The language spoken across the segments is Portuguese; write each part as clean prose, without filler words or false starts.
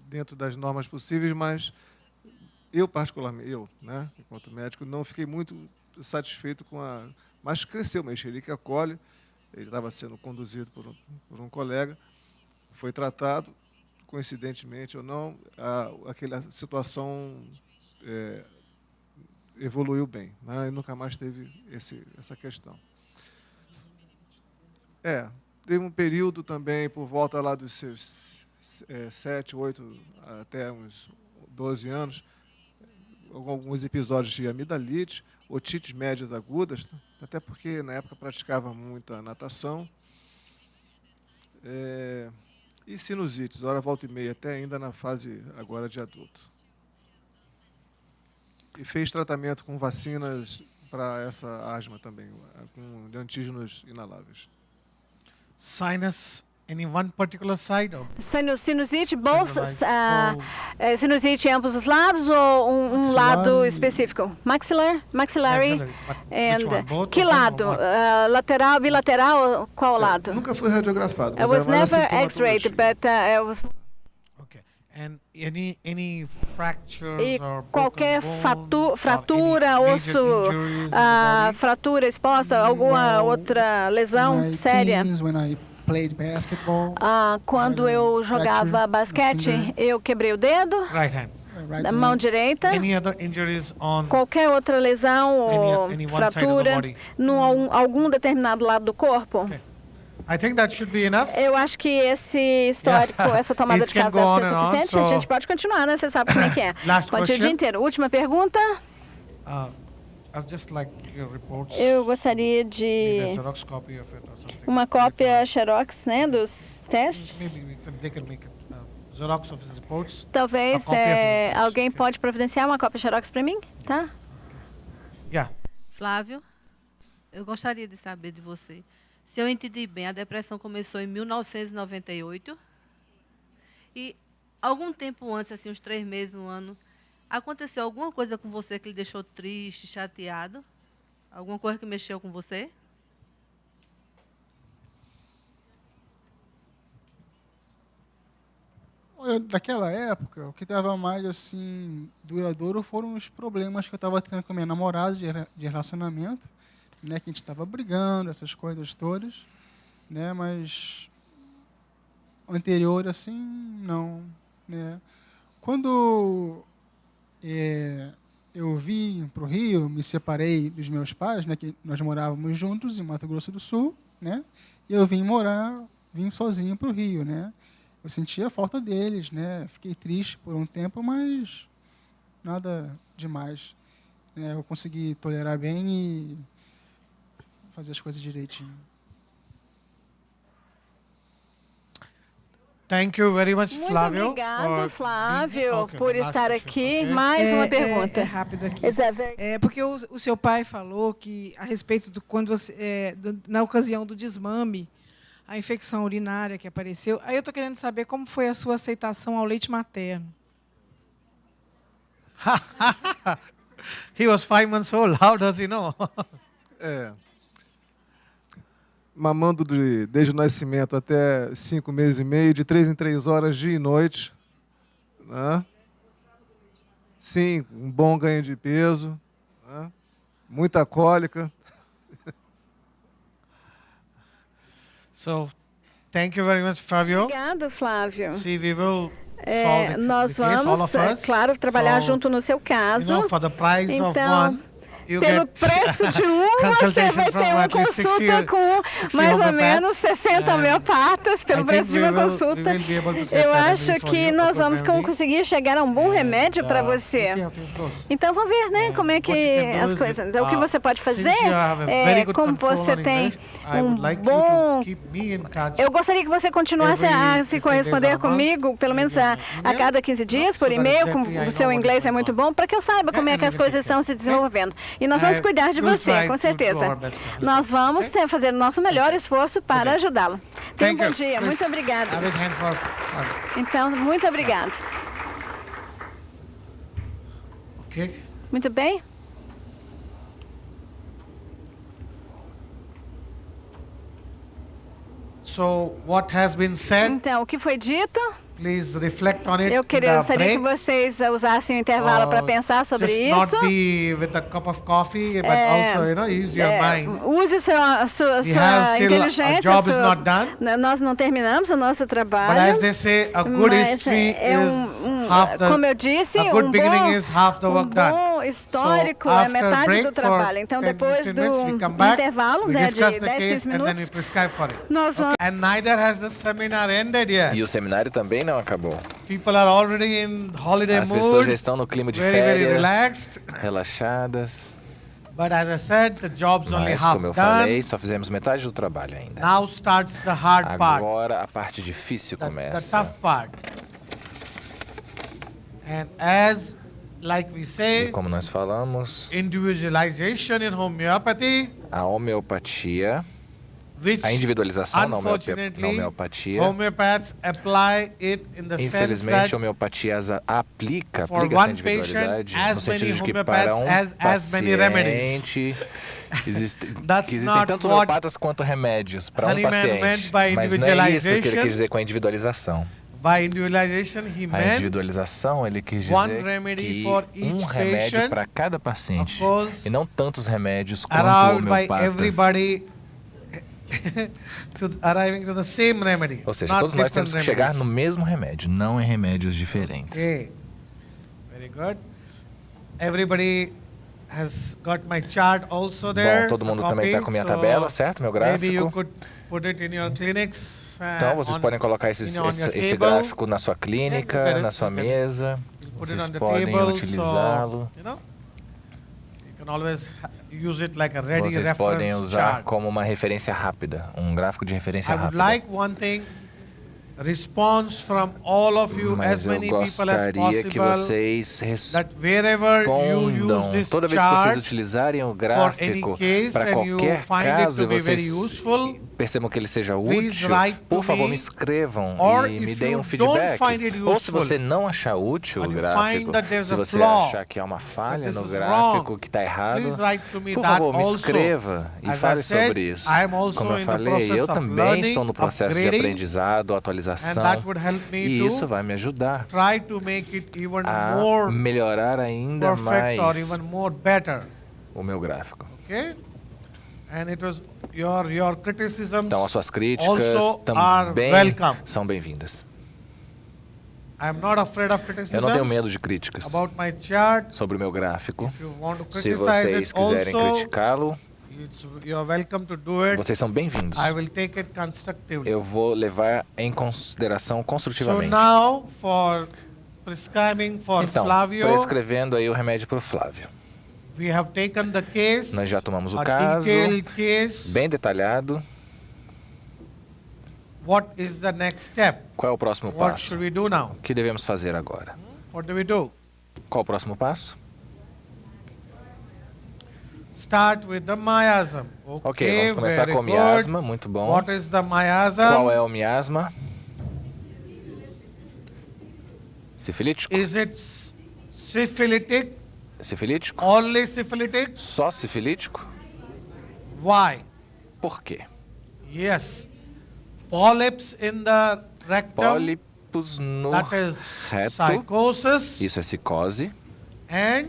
dentro das normas possíveis, mas eu, particularmente, né, enquanto médico, não fiquei muito satisfeito com a... Mas cresceu uma Escherichia coli, ele estava sendo conduzido por um colega, foi tratado, coincidentemente ou não, aquela situação evoluiu bem, né, e nunca mais teve essa questão. Teve um período também, por volta lá dos seus 7, 8, até uns 12 anos, alguns episódios de amidalite, otites médias agudas, até porque na época praticava muita natação, e sinusites, hora volta e meia, até ainda na fase agora de adulto. E fez tratamento com vacinas para essa asma também, com antígenos inaláveis. Sinus, any one particular side? Or Sinusite, sinusite em ambos os lados ou um lado específico? Maxillary? Maxillary, but Que lado? Lateral, bilateral? Qual lado? Nunca foi radiografado. I was never X-rayed, but I was... Okay. And any fractures or qualquer bone, fratura, or any osso, major injuries in the body? fratura exposta, alguma outra lesão séria? Quando eu jogava basquete, eu quebrei o dedo Right hand. da mão direita. Any other injuries on Qualquer outra lesão ou any one side of the fratura body? em algum determinado lado do corpo? Okay. I think that should be enough. Eu acho que esse histórico, essa tomada It de can caso go deve ser on and on, suficiente. so- A gente pode continuar, né? Você sabe como é que é. Last Pode ir o dia question. inteiro. Última pergunta. I'd just like your reports. Eu gostaria Maybe a de Xerox copy of it or something. uma cópia xerox, né, dos testes. Maybe they can make a Xerox of his reports. Talvez A cópia of his reports. alguém Okay. pode providenciar uma cópia xerox para mim, tá? Yeah. Flávio, eu gostaria de saber de você. Se eu entendi bem, a depressão começou em 1998 e algum tempo antes, assim, uns 3 meses, um ano, aconteceu alguma coisa com você que lhe deixou triste, chateado? Alguma coisa que mexeu com você? Olha, daquela época, o que estava mais assim duradouro foram os problemas que eu estava tendo com a minha namorada de relacionamento, né, que a gente estava brigando, essas coisas todas, né, mas anterior assim, não, né. Quando eu vim para o Rio, me separei dos meus pais, né, que nós morávamos juntos em Mato Grosso do Sul, né, e eu vim sozinho para o Rio, né. Eu sentia a falta deles, né, fiquei triste por um tempo, mas nada demais, né, eu consegui tolerar bem e fazer as coisas direitinho. Thank you very much, Muito Flávio. obrigado, Flávio, Okay, por last estar question, aqui. okay. Mais uma pergunta. É rápido aqui. Is that very- Porque o seu pai falou que, a respeito do quando você, na ocasião do desmame, a infecção urinária que apareceu, aí eu estou querendo saber como foi a sua aceitação ao leite materno. He was 5 months old. How does he know? Mamando desde o nascimento até 5 meses e meio, de 3 em 3 horas, dia e noite. Né? Sim, um bom ganho de peso, né? Muita cólica. So, thank you very much, Flávio. Obrigado, Flávio. See, we will solve Nós the case, all vamos, of us. claro, trabalhar So, junto no seu caso. You know, for the price of Então, one, you pelo get preço de você consultation vai from ter uma at least consulta 60 com 60 mais ou homeopaths. menos 60 And homeopatas pelo I preço think de uma we will consulta. be able to get Eu that acho remedy for que you, nós a good vamos remedy. conseguir chegar a um bom remédio para Let's você. see how things goes. Então vamos ver, né, como é What you que can do as is, coisas. Então, o que você pode fazer since you have a very é, good como control você on tem English, I would like you bom. to keep me in touch. Eu gostaria que você continuasse Every a 15 se days corresponder a month, comigo, pelo menos a email, cada 15 dias, por so that e-mail, exactly I como o know seu what is inglês é going muito on. bom, para que eu saiba como é que as coisas estão se desenvolvendo. E nós vamos cuidar de we'll você, try com to do certeza. our best to help. Nós vamos fazer o nosso melhor esforço para ajudá-lo. Tenha um Thank bom you. dia, Please, muito obrigada. a big hand for Flávio. Então, muito obrigada. Okay. Muito bem? So what has been said, Então, o que foi dito? please reflect on it Eu in the gostaria que break. vocês usassem o intervalo para pensar sobre Just isso. not be with a cup of coffee, but É, also, use your mind. Use a sua We have still, inteligência. our job is not done. Nós não terminamos o nosso But trabalho. as they say, a good Mas history is half como the, eu disse, a good beginning is half the work done. bom histórico é after metade break do trabalho. for Então, 10, depois 15 do minutes, we come back, intervalo, we né, de discuss 10, the 15 case, and then we minutos, prescribe for it. nós vamos... And neither has the seminar ended yet. E o seminário também não acabou. People are already in holiday As pessoas já mood, estão no clima de very férias, relaxed. relaxadas. But as I said, the job's only Mas, half como eu done. falei, só fizemos metade do trabalho ainda. Now starts the hard part, Agora a parte difícil the começa. tough part. And as, like we E say, como nós falamos, individualization in homeopathy, a homeopatia, which a individualização na unfortunately homeopatia, homeopaths apply it in the sense infelizmente that a homeopatia aplica for essa one individualidade patient, no as many sentido de que para homeopaths as many remedies. paciente existem That's not tanto what homeopatas quanto remédios para um Honeyman meant paciente. by Mas não é isso que ele individualization. quis dizer com a individualização. By individualization, he A meant, individualização, ele quis one dizer remedy que for each remédio patient, para cada of paciente course, e não tantos remédios quanto allowed by homeopatas. everybody arriving to the same remedy, Ou seja, not todos nós different temos que chegar no remedies. mesmo remédio, não em remédios diferentes. Okay, very good. Everybody has got my chart also there. Bom, todo mundo a também está copy, com minha so tabela, certo? Meu maybe you gráfico. could put it in your clinics. Então, vocês podem colocar esse gráfico na sua clínica, na sua mesa. Put it Vocês on the podem table, utilizá-lo. so, you can always use it like a ready Vocês podem reference usar chart. como uma referência rápida, um gráfico de referência I would rápida. like one thing, response from all of you, as Mas eu many people as gostaria que possible, vocês that wherever you use respondam this toda vez que vocês chart utilizarem o for any gráfico case para and you qualquer find it caso to e be very vocês useful, percebam que ele seja please útil, write to por favor me. me escrevam Or e me if deem you um feedback. don't find it Ou se useful, você não achar útil o and you gráfico, find that there's se a você flaw, achar que há uma falha this no is gráfico, wrong, que está errado, please write to me por that favor, me also. escreva e As I fale said, sobre isso. I am also Como eu in the falei, process eu of também learning, estou no processo de upgrading, aprendizado, and atualização, that would help me e isso to vai me ajudar try to make it even a more melhorar ainda perfect or mais even more better. o meu gráfico. Okay? And it was your criticisms Então, as suas críticas also are também welcome. são bem-vindas. I'm not afraid of Eu criticisms não tenho medo de críticas about my chart. sobre o meu gráfico. If you want to Se criticize vocês it quiserem also, criticá-lo, you're welcome to do it. vocês são bem-vindos. I will take it constructively. Eu vou levar em consideração So construtivamente. now for prescribing for Então, Flavio, prescrevendo aí o remédio para o Flávio. we have taken the case, Nós já tomamos o a caso, detailed case. bem detalhado. What is the next step? Qual é o próximo What passo? should we do now? O que devemos fazer agora? What do we do? Qual o próximo passo? Start with the miasm. Ok, vamos começar very com o good. miasma, muito bom. What is the miasm? Qual é o miasma? Sifilítico? Is it syphilitic? Sifilítico? Only syphilitic? Só sifilítico? Why? Por quê? Yes. Polyps in the rectum. Pólipos no That is reto. psychosis. Isso é psicose. And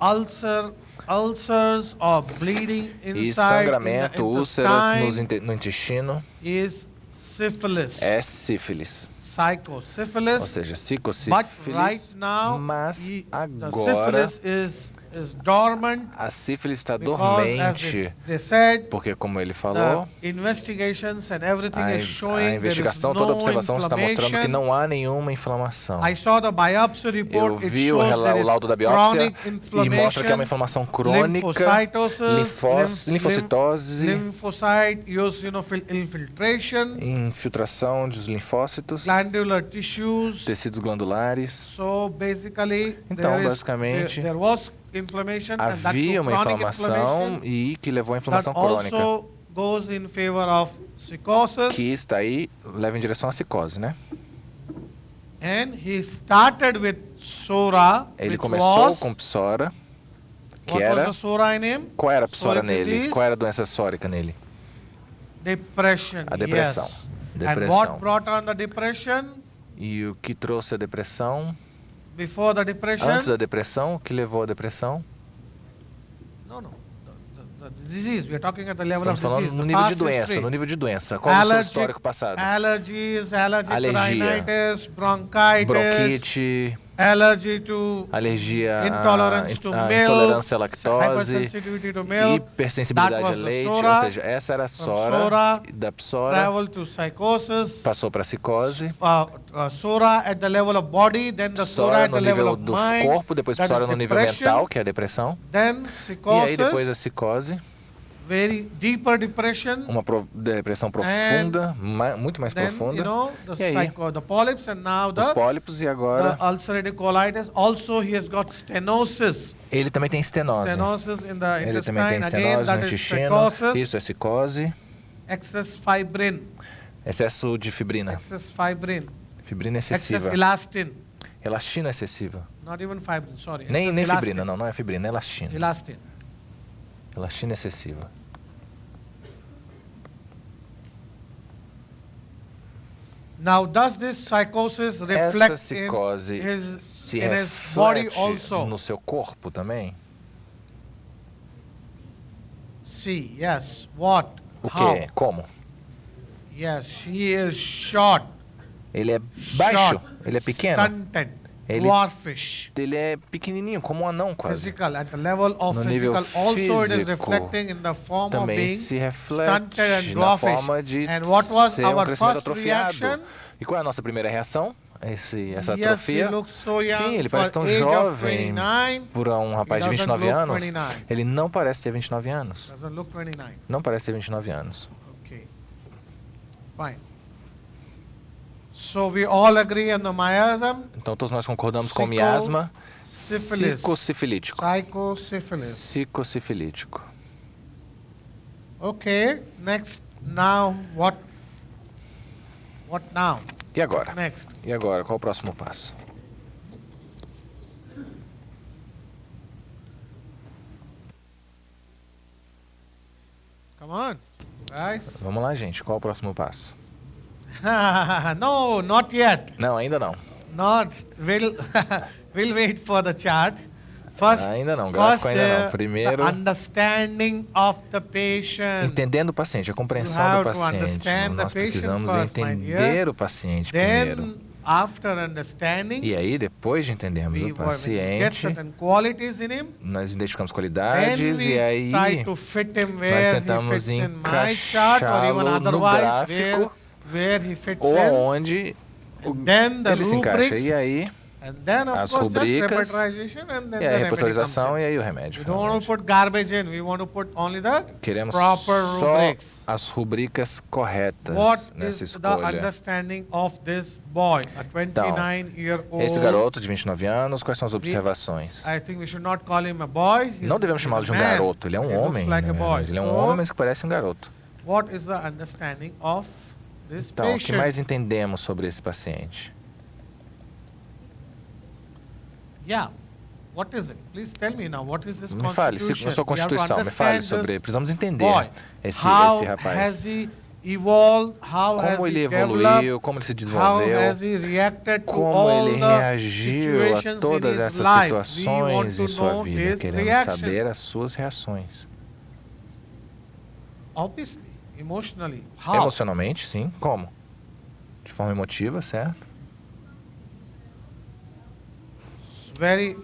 ulcers or bleeding E inside in sangramento, the úlceras intestine no intestino is syphilis. é sífilis. Ou Psychosyphilis. seja, But psicossífilis. right now, Mas the agora syphilis is dormant a sífilis está because, as dormente. they said, Porque, como ele falou, the investigations and everything a is showing there is investigação, toda a no observação está mostrando que inflammation. não há nenhuma inflamação. I saw the biopsy Eu report. It vi o shows there is laudo da biópsia chronic e mostra que é uma inflammation, inflamação crônica, lymphocytosis, linfocitose, lymphocyte eosinophil infiltration, infiltração dos linfócitos, glandular tissues. tecidos glandulares. So basically, Então, basicamente, there was inflammation, and that Havia to uma chronic inflamação inflammation e que levou à that inflamação crônica, also goes in favor of psychosis. que está aí, leva em direção à psicose, né? And he started with psora, Ele which começou was, com psora, que what was era... the psora in him? Qual era a psora Psoric nele? disease. Qual era a doença psórica nele? Depression. A depressão. Yes. Depressão. And what brought on the depression? E o que trouxe a depressão? Before the depression? Antes da depressão, o que levou à depressão? No. The disease. We are talking at the level Estamos of falando disease. no The nível de past doença, history. no nível de doença. Qual é o seu histórico passado? Allergies, Alergia. rhinitis, bronchitis, Bronquite, allergy to alergia intolerance to à milk, intolerância à lactose, hypersensitivity to milk, hipersensibilidade That a was the leite, psora. ou seja, essa era a Psora, psora, da psora travel to psychosis, passou para a psicose, psora at the level of body, then the psora psora at the no level nível of do mind, corpo, depois that psora is no nível depression, mental, que é a depressão, then e aí depois a psychosis, psicose, very deeper depression, uma depressão profunda, muito mais then profunda, the e aí the polyps, and now os the pólipos, e agora ulcerative colitis. Also, he has got stenosis. ele também tem estenose. Stenosis in the Ele também tem intestine. Again, estenose no that is intestino, psychosis. isso é psicose, Excess fibrin. excesso de fibrina, Excess fibrin. fibrina Excess excessiva, elastin. elastina excessiva. Not even fibrin, sorry. Nem Excess fibrina, elastin. não é fibrina, é elastina. Elastin. Elastina excessiva. Now, does this psychosis Essa reflect in psicose his, se in his body reflete also? no seu corpo também? See, yes. What? O How? quê? Como? Yes, he is short. Ele é baixo, Short, ele é pequeno, stunted, Ele- dwarfish. ele é pequenininho, como um anão quase. Physical, at the level of No nível physical, also it is físico, reflecting in the form of Também being se reflete stunted and na dwarfish. forma de And what was ser our crescimento first atrofiado. reaction? E qual é a nossa primeira reação? Essa Yes, atrofia? he looks so young Sim, ele for parece tão age of jovem 29. por um rapaz de He doesn't 29 look anos. 29. Ele não parece ter 29 anos. Doesn't look 29. Não parece ter 29 anos. Okay. Fine. So we all agree on the miasm, Então todos nós concordamos com o Psico- miasma syphilis, psicocifilítico. psychosyphilis. Psicocifilítico. Okay, next, now what now? E agora? Next. E agora? Qual o próximo passo? Come on, guys. Vamos lá, gente. Qual o próximo passo? No, not yet. Não, ainda não. Not, we'll wait for the chart. First, Ainda não, first gráfico ainda não. the Primeiro, understanding of the patient. entendendo o paciente, a compreensão You do have to paciente. understand the Nós patient precisamos first, my entender dear. o paciente primeiro. Then, after understanding, E aí, depois de entendermos we o get paciente, certain qualities in him. nós identificamos Then qualidades we e aí try to fit him nós where he tentamos fits in my chart, or even encaixá-lo no otherwise gráfico where he fits ou in. aonde Then the ele se encaixa. rubrics, E aí, and then of as course just rubricas, repertorization, and then e aí the a remedy repertorização comes in. e aí o remédio. We don't want to finalmente. put garbage in. We want to put only the Queremos proper só rubrics. as rubricas corretas What nessa is the escolha. understanding of this boy, a 29-year-old? Esse garoto de 29 anos, quais são as observações? I think we should not call him a boy. Não devemos chamá-lo de um he's a man. garoto, ele é um He looks homem. like na a boy. verdade. Ele é um So, homem, mas que parece um garoto. what is the understanding of this Então, o que patient? mais entendemos sobre esse paciente? Yeah. What is it? Please tell me now. What is this Me fale, constitution? na sua We have to Constituição, me fale understand sobre. this Precisamos entender boy. esse How rapaz. has he evolved? How has Como ele he evoluiu, developed? como ele se How desenvolveu, has he reacted to como all ele the reagiu situations a todas in his essas life? We want situações to em sua know vida. his Queremos reaction. saber as suas reações. Obviously, emotionally. How? Emocionalmente, sim. Como? De forma emotiva, certo? Very,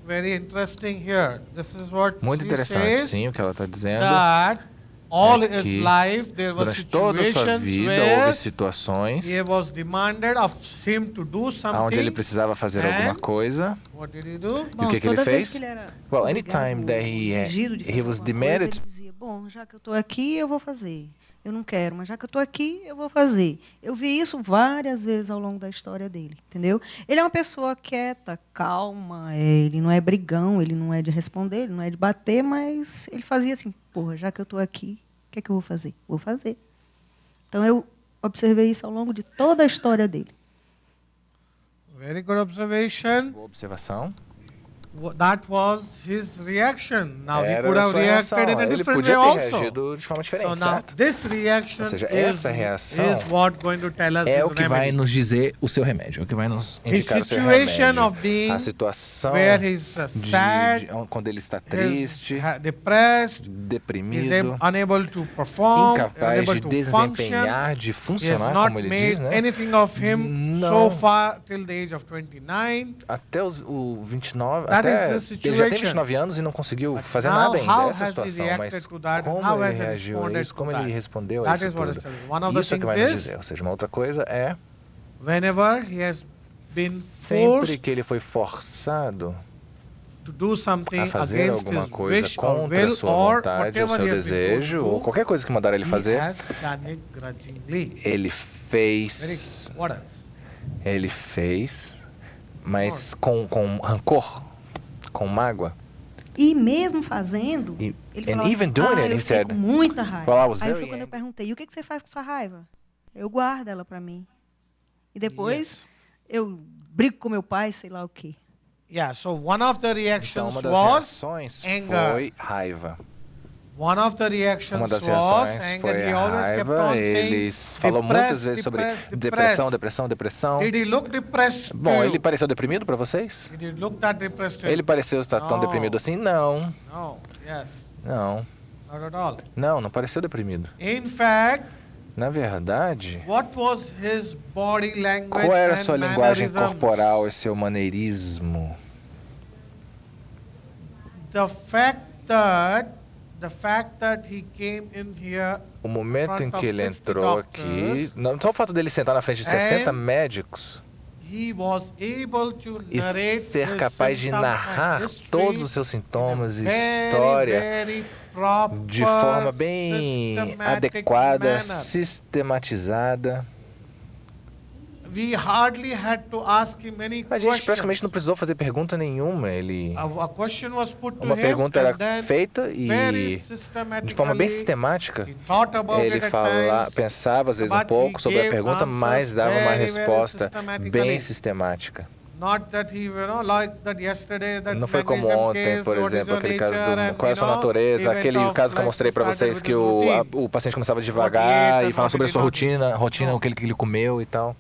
very interesting here. This is what Muito she interessante, says, sim, o que ela está dizendo. that all é his que life there were Durante toda a sua situations vida where houve situações it was demanded of him to do onde ele something. precisava fazer alguma and coisa. What did he do? E o que ele toda vez fez? que ele era Well, obrigado anytime that ou exigido de he fazer was alguma demanded, coisa, ele dizia, bom, já que eu estou aqui, eu vou fazer. Eu não quero, mas já que eu estou aqui, eu vou fazer. Eu vi isso várias vezes ao longo da história dele, entendeu? Ele é uma pessoa quieta, calma, ele não é brigão, ele não é de responder, ele não é de bater, mas ele fazia assim, porra, já que eu estou aqui, o que é que eu vou fazer? Vou fazer. Então, eu observei isso ao longo de toda a história dele. Very good observation. boa observação. That was his reaction. Now he Era could a have sua reacted reação. in a Ele different podia way ter also. reagido de forma diferente, So now certo? this reaction Ou seja, is essa reação what going to tell us É his o que vai remedy. nos dizer o seu remédio, é o que vai nos His indicar o seu situation remédio. of being A situação where he's sad, quando ele está he's triste, depressed, he's deprimido, unable to perform, incapaz unable de to function. desempenhar, de He has funcionar, not como ele made diz, né? anything of him Não. so far till the age of 29. Até o 29, That até is the ele já tem situation. 29 anos e não conseguiu But fazer now, nada ainda, how essa has he situação, reacted mas to that? como How ele has he reagiu a responded isso, to como ele that? respondeu a That isso is what it tudo. says. One of the Isso é que things vai nos is, dizer, ou seja, uma outra coisa é, whenever he has been sempre forced que ele foi forçado to do something a fazer against alguma his coisa wish or contra a will sua or vontade, ou whatever seu he has been told desejo, to ou do, qualquer coisa que mandaram ele he fazer, has done it grudgingly. ele Very fez, good. What else? mas com rancor, com mágoa. E mesmo fazendo, E- ele and falou even assim, doing it, eu he fiquei said, com muita raiva. "Well, I was Aí very foi quando eu angry." perguntei, e o que você faz com sua raiva? Eu guardo ela pra mim. E depois eu brigo com meu pai, sei lá o quê. Yeah, so one of the Então, reactions uma das was reações anger. foi raiva. One of the reactions Uma das was reações anger. foi He a always kept raiva. on Ele saying, falou muitas depressed, vezes sobre depressed, depressão, depressed. depressão. Did he look depressed to Bom, ele you? pareceu deprimido para vocês? Did he look that depressed to Ele you? pareceu estar tão Não. deprimido assim? Não, No, yes, não, not at all. não pareceu deprimido. In fact, Na verdade, what was his body language qual era a and sua linguagem mannerisms? corporal e seu maneirismo? The fact that he came in here, O momento em front que of ele 60 entrou aqui, doctors, não só o fato dele sentar na frente de 60 médicos he was able to e narrate ser his capaz de symptoms narrar and history todos os seus sintomas e in a very, história very proper, de forma bem systematic adequada, manner. sistematizada. We hardly had to ask him any A gente praticamente não questions. precisou fazer pergunta nenhuma. Ele, A question was put to uma him, pergunta and era then feita very e de forma bem systematically, sistemática he thought about ele it at times, pensava às vezes um but pouco he sobre a gave pergunta, mas answers dava uma very, very resposta systematically. bem sistemática. not that he, like that yesterday, that Não foi como magnesium ontem, case, por what is exemplo, your aquele caso nature, and, do qual é a sua he natureza, went aquele off caso que eu like mostrei para started vocês with que his routine. o paciente começava What he devagar ate e and falava what sobre a he sua did not rotina, No. o que ele comeu e tal.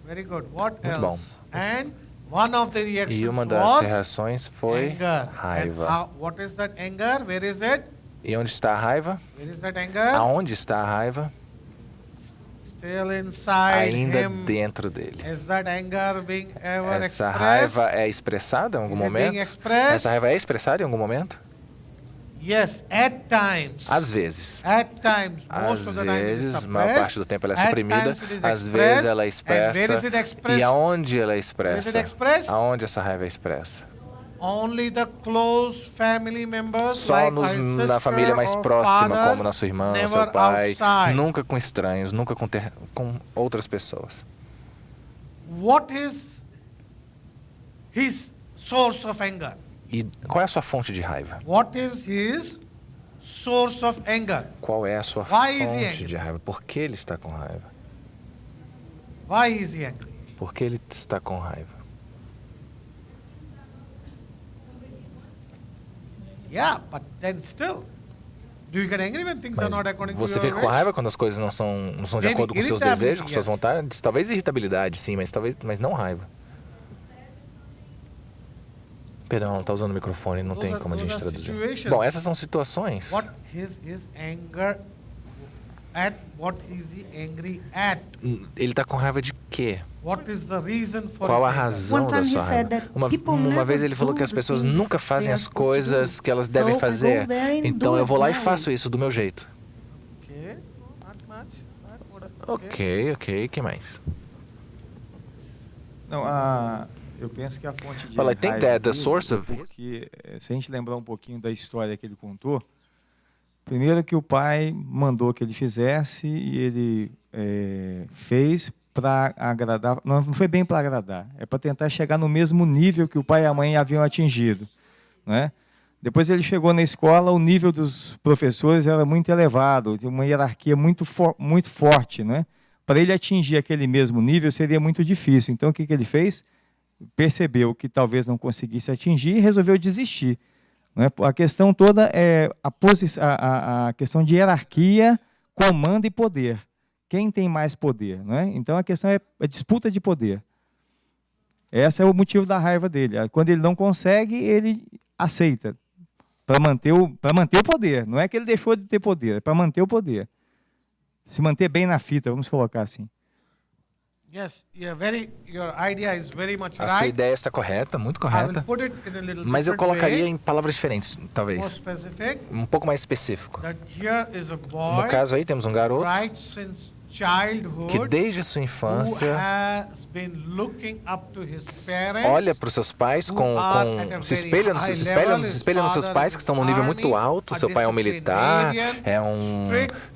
Very good. What Muito bom. else? And one of the reactions E uma das was reações foi anger. raiva. And what is that anger? Where is it? E onde está a raiva? Where is that anger? Aonde está a raiva? Still inside Ainda him. dentro dele. Is that anger being ever Essa expressed? raiva é expressada em algum Is it being momento? expressed? Essa raiva é expressada em algum momento? Yes, at times. Às vezes. At times, Às most of the time it is vezes, a maior parte suppressed. do tempo ela é At suprimida, times it is às vezes expressed. ela é And where is expressa. it expressed? E aonde ela é Where is expressa? it expressed? Aonde essa raiva é expressa? Only the close family members, Só like nos, our na sister família mais or próxima, father, como nosso irmão, never seu pai. outside. Nunca com estranhos, nunca com outras pessoas. What is his source of anger? E qual é a sua fonte de raiva? What is his source of anger? Qual é a sua Why is he fonte angry? de raiva? Por que ele está com raiva? Why is he angry? Por que ele está com raiva? Yeah, but then still, do you get angry when things are Mas not according to você your fica com wish? raiva quando as coisas não são de Maybe acordo com seus irritability, desejos, com suas yes. vontades? Talvez irritabilidade, sim, mas não raiva. Perdão, não está usando o microfone, não tem como a gente traduzir. Situations. Bom, essas são situações. What is his anger at? What is he angry at? Ele está com raiva de quê? What is the reason for Qual a his anger? razão One da time he sua said raiva? that Uma people vez never ele falou do que as the pessoas things nunca they fazem are as supposed to coisas do. que elas So devem I go fazer. there and Então do eu it vou lá e my faço way. isso do meu jeito. Okay, not much. Not Ok, que mais? Não, eu penso que a fonte de Well, I think raiva that the dele, source of- porque se a gente lembrar um pouquinho da história que ele contou, primeiro que o pai mandou que ele fizesse e ele fez para agradar, não foi bem para agradar, é para tentar chegar no mesmo nível que o pai e a mãe haviam atingido, né? Depois ele chegou na escola, o nível dos professores era muito elevado, tinha uma hierarquia muito forte, né? Para ele atingir aquele mesmo nível seria muito difícil. Então, o que ele fez? percebeu que talvez não conseguisse atingir e resolveu desistir. Não é? A questão toda é a questão de hierarquia, comando e poder. Quem tem mais poder? Não é? Então a questão é a disputa de poder. Esse é o motivo da raiva dele. Quando ele não consegue, ele aceita para manter o poder. Não é que ele deixou de ter poder, é para manter o poder. Se manter bem na fita, vamos colocar assim. Yes, your idea is very much A sua right. ideia está correta, muito I will correta. put it in a little Mas eu different colocaria way, em palavras diferentes, more talvez. specific. Um pouco mais específico. That here is a No boy, caso aí, temos um garoto right since que childhood, desde sua who infância has been looking up to his parents, olha para os seus pais, se espelha nos seus pais, que estão num nível muito alto. Seu pai é um militar, é um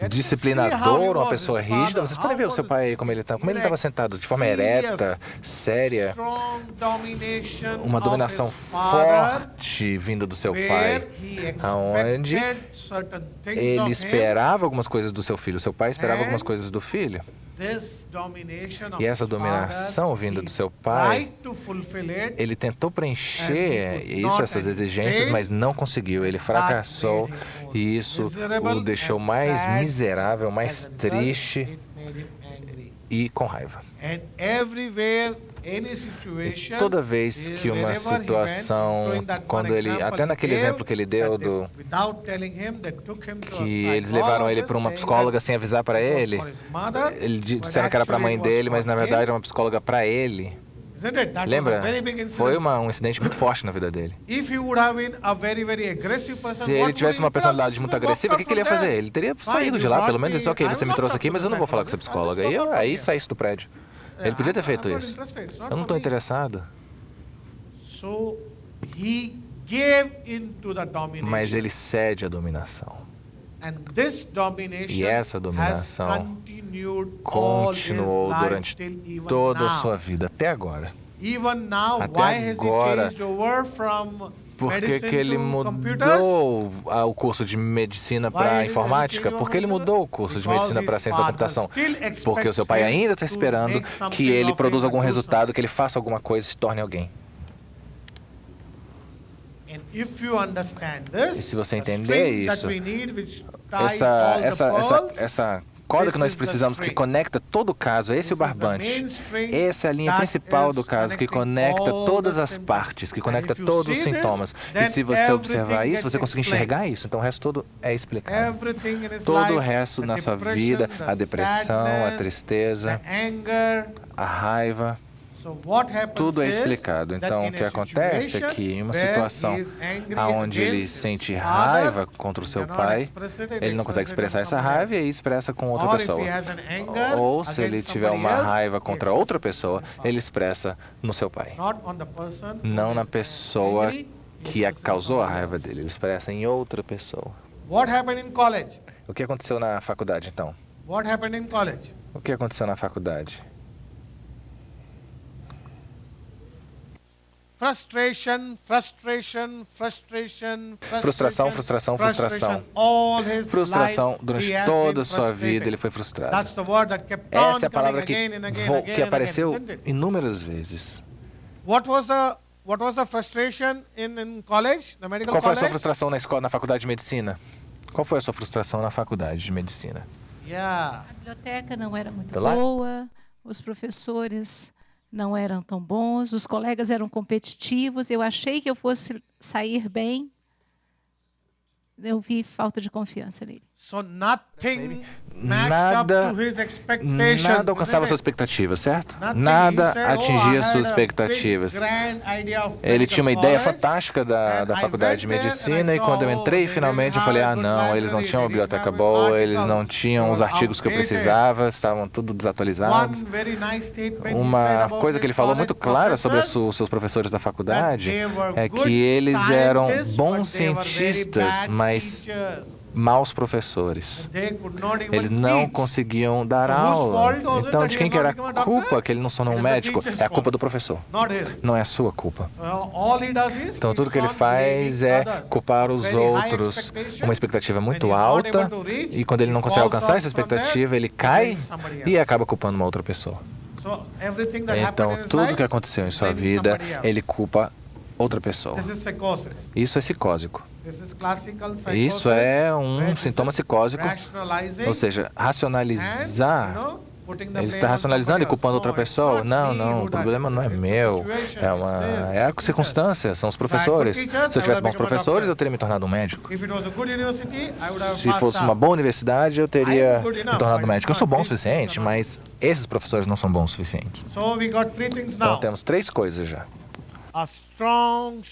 disciplinador, uma pessoa rígida. Vocês podem ver o seu pai aí como ele estava sentado, de forma ereta, séria, strong domination uma of dominação his father, forte vinda do seu where pai, he aonde expected certain things ele of him. esperava algumas coisas do seu filho, seu pai esperava algumas coisas do filho. This domination of E essa his dominação father, vinda he do seu pai, tried to fulfill it, ele tentou and preencher he could not, essas and exigências, failed, mas não conseguiu. Ele fracassou that made him e isso miserable o deixou and mais sad, miserável, as mais a result, triste it made him angry. e com raiva. And everywhere, any situation, Toda vez que uma wherever he went, situação, including that quando one ele, example até he naquele gave, exemplo que ele deu that do if, without telling him, they took him to a que eles levaram ele para uma psychologist, psicóloga saying sem avisar para that it was ele. for his mother, Ele but disseram que era para a mãe actually it was dele, mas for na verdade him. era uma psicóloga para ele. Isn't it? That was Lembra? a very big incident. Foi um incidente muito forte na vida dele. If he would have been a very, very aggressive person, Se what ele tivesse uma would he personalidade do? muito He would agressiva, o walk que ele ia out from fazer? there. Ele teria Fine, saído de you lá, brought pelo menos me, disse, ok, I você will me not trouxe talk aqui, to mas the eu não vou falar com essa psychologist. psicóloga. I E will walk out aí from saísse do prédio. there. Ele podia ter I'm feito not isso. interested. It's not Eu não for estou me. interessado. So he gave into the domination. Mas ele cede à dominação. And this domination E essa has dominação continued all his continuou life durante till even toda a now. sua vida, até agora. Even now, Até why has he agora, changed over from Por que, medicine que ele to computers? mudou o curso de medicina para informática? Porque ele mudou o curso de medicina para ciência da computação. Porque o seu pai ainda está esperando que ele produza algum resultado, que ele faça alguma coisa e se torne alguém. And if you understand E this, se você the entender string that isso, we need, which ties all the pearls, essa corda que nós precisamos que conecta todo o caso, esse é o barbante. Essa é a linha principal do caso, que conecta todas as partes, que conecta todos os sintomas. E se você observar isso, você conseguir enxergar isso, então o resto todo é explicado. Todo o resto na sua vida, a depressão, a tristeza, a raiva, tudo é explicado. Então, o que acontece é que em uma situação onde ele sente raiva contra o seu pai, ele não consegue expressar essa raiva e aí expressa com outra pessoa. Ou se ele tiver uma raiva contra outra pessoa, ele expressa no seu pai. Não na pessoa que causou a raiva dele, ele expressa em outra pessoa. O que aconteceu na faculdade, então? O que aconteceu na faculdade? Frustração. Frustração durante toda a sua vida, ele foi frustrado. Essa é a palavra que apareceu inúmeras vezes. What was the frustration in college, the medical Qual foi a sua college? frustração na escola, na faculdade de medicina? Qual foi a sua frustração na faculdade de medicina? Yeah. A biblioteca não era muito The li- boa, os professores não eram tão bons, os colegas eram competitivos, eu achei que eu fosse sair bem, eu vi falta de confiança nele. So nothing matched up to his expectations. Nada alcançava isn't suas it? expectativas, certo? Nothing. Nada He said, atingia I suas had a expectativas. big, grand idea of Ele tinha uma medical ideia college, fantástica da and I faculdade de went there medicina and I e quando eu saw, entrei they finalmente eu didn't falei, have a good não, eles não library, tinham uma they didn't biblioteca have boa, eles articles, não tinham they os were artigos que eu outdated. precisava, estavam tudo desatualizados. One very nice statement he said Uma about coisa que his ele falou college muito clara sobre os professors, seus professores da faculdade that they were é good que eles eram scientists, bons but they were very cientistas, bad mas teachers. maus professores. They could not even Eles não teach. conseguiam dar So whose aula. fault was it Então, that de he quem has que era not become a a culpa doctor? que ele não se tornou um It is the médico? teacher's É a culpa fault. do professor. Not his. Não é a sua culpa. So all he does is Então, tudo que ele keeps on faz blaming é others. culpar os Very high outros, expectation. uma expectativa When muito he's not alta, able to reach, e quando ele não he consegue falls alcançar off essa from there, expectativa, ele he cai blames somebody e else. acaba culpando uma outra pessoa. So everything that Então, happened in his tudo life, que aconteceu em he's sua blaming vida, somebody else. ele culpa outra pessoa. This is psychosis. Isso é psicósico. This is classical psychosis. Isso é where um this sintoma is psicósico, rationalizing ou seja, racionalizar. and, you know, putting the Ele blame está on racionalizando e somebody culpando else. outra No, it's pessoa. not Não, me não, who o problema não é it's the meu. situation, É it's a circunstância, são os professores. Se eu tivesse bons professores, eu teria me tornado um médico. If it was a good university, I would have Se passed fosse uma out. boa universidade, eu teria I'm good me enough, tornado but um médico. Eu it's sou not. bom o These suficiente, are not. mas esses professores não são bons o suficiente. So we got three things Então now. temos 3 coisas já. A strong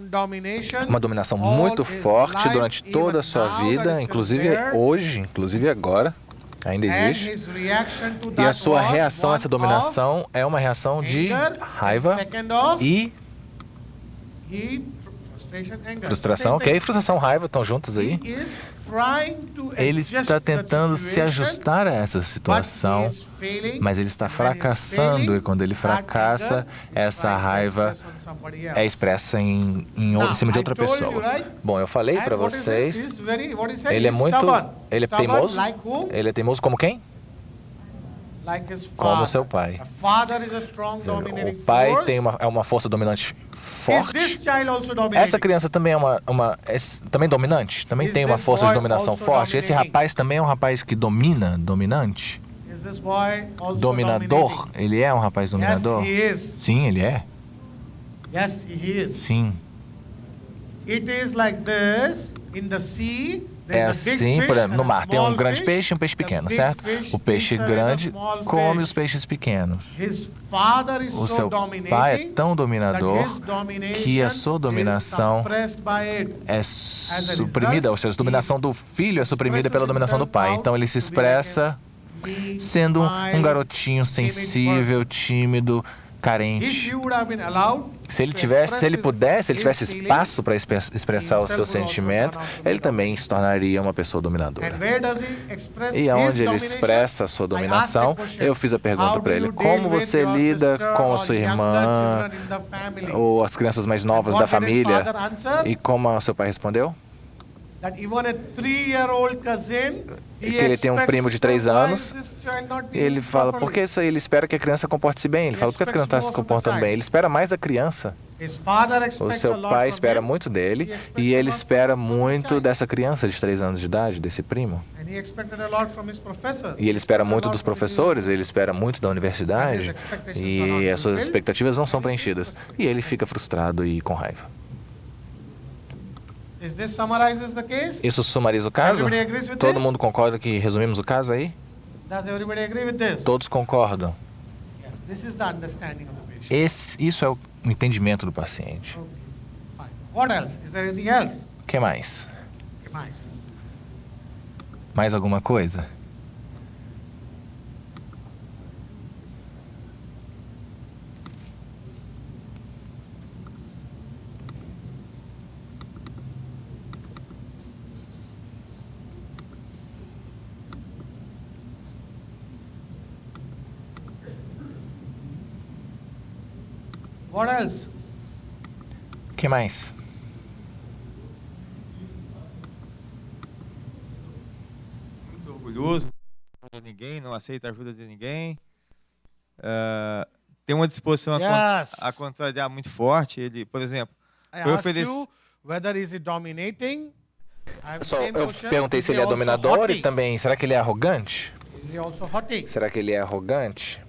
domination. Uma dominação all muito his forte life, durante toda a even sua now, that vida, is still inclusive there. hoje, inclusive agora, ainda And existe. his reaction to E that a sua was reação a one essa dominação é uma reação of de anger, raiva and second of e frustration, anger. frustração. Same Ok, thing. frustração e raiva estão juntos aí. He is trying to Ele adjust está the tentando se situation, ajustar a essa but he situação, is failing, mas ele está and when he is fracassando, failing, e quando ele that fracassa, anger is essa trying to raiva express on somebody é else. expressa em Now, cima de outra I told you, pessoa. right? Bom, eu falei And para what is this? vocês, He's very- what he said? ele é He's muito, stubborn. ele é Stubborn teimoso. like who? Ele é teimoso como quem? Like his Como father. seu pai. A father is a strong O dominating pai force. tem é uma força dominante Is forte. this child also dominating? Essa criança também é também dominante? Também Is tem uma this força de boy dominação also forte? Esse dominating? rapaz também é um rapaz que domina, dominante? Is this boy also Dominador? dominating? Ele é um rapaz dominador? Yes, he is. Sim, ele é. Yes, he is. Sim. It is like this in the sea. É There's a big assim, fish por exemplo, and no a mar tem um small grande fish. peixe e um peixe The pequeno, big certo? fish O peixe eats away the grande small come fish. os peixes pequenos. His father is O so seu dominating pai é tão that dominador his domination que a sua dominação is suppressed by it. é suprimida, ou seja, a dominação do filho é suprimida expresses pela dominação do pai. himself Então ele se out to be like expressa Me, sendo um my, garotinho sensível, tímido, If carente. you would have been allowed Se ele to tivesse, se ele express pudesse, se ele his tivesse feelings, espaço para expressar o seu sentimento, ele também se tornaria uma pessoa and dominadora. where does he express E his aonde ele domination? expressa a sua dominação, eu fiz a pergunta para ele: como você lida com a sua irmã ou as crianças mais novas da família? E como o seu pai respondeu? Que ele tem um primo de 3 anos. E ele fala: por que isso aí? Ele espera que a criança comporte-se bem. Ele fala: por que essa criança não está se comportando bem? Ele espera mais da criança. O seu pai espera muito dele e ele espera muito dessa criança de 3 anos de idade, desse primo. E ele espera muito dos professores, ele espera muito da universidade e as suas expectativas não são preenchidas. E ele fica frustrado e com raiva. Isso sumariza o caso? Todo mundo concorda que resumimos o caso aí? Todos concordam. Isso é o entendimento do paciente. O que mais? Mais alguma coisa? What else? O que mais? Muito orgulhoso, não ajuda ninguém, não aceita a ajuda de ninguém. Tem uma disposição a contrariar muito forte. Ele, por exemplo, foi oferecido. Eu perguntei se ele é dominador e também, será que ele é arrogante? Será que ele é arrogante?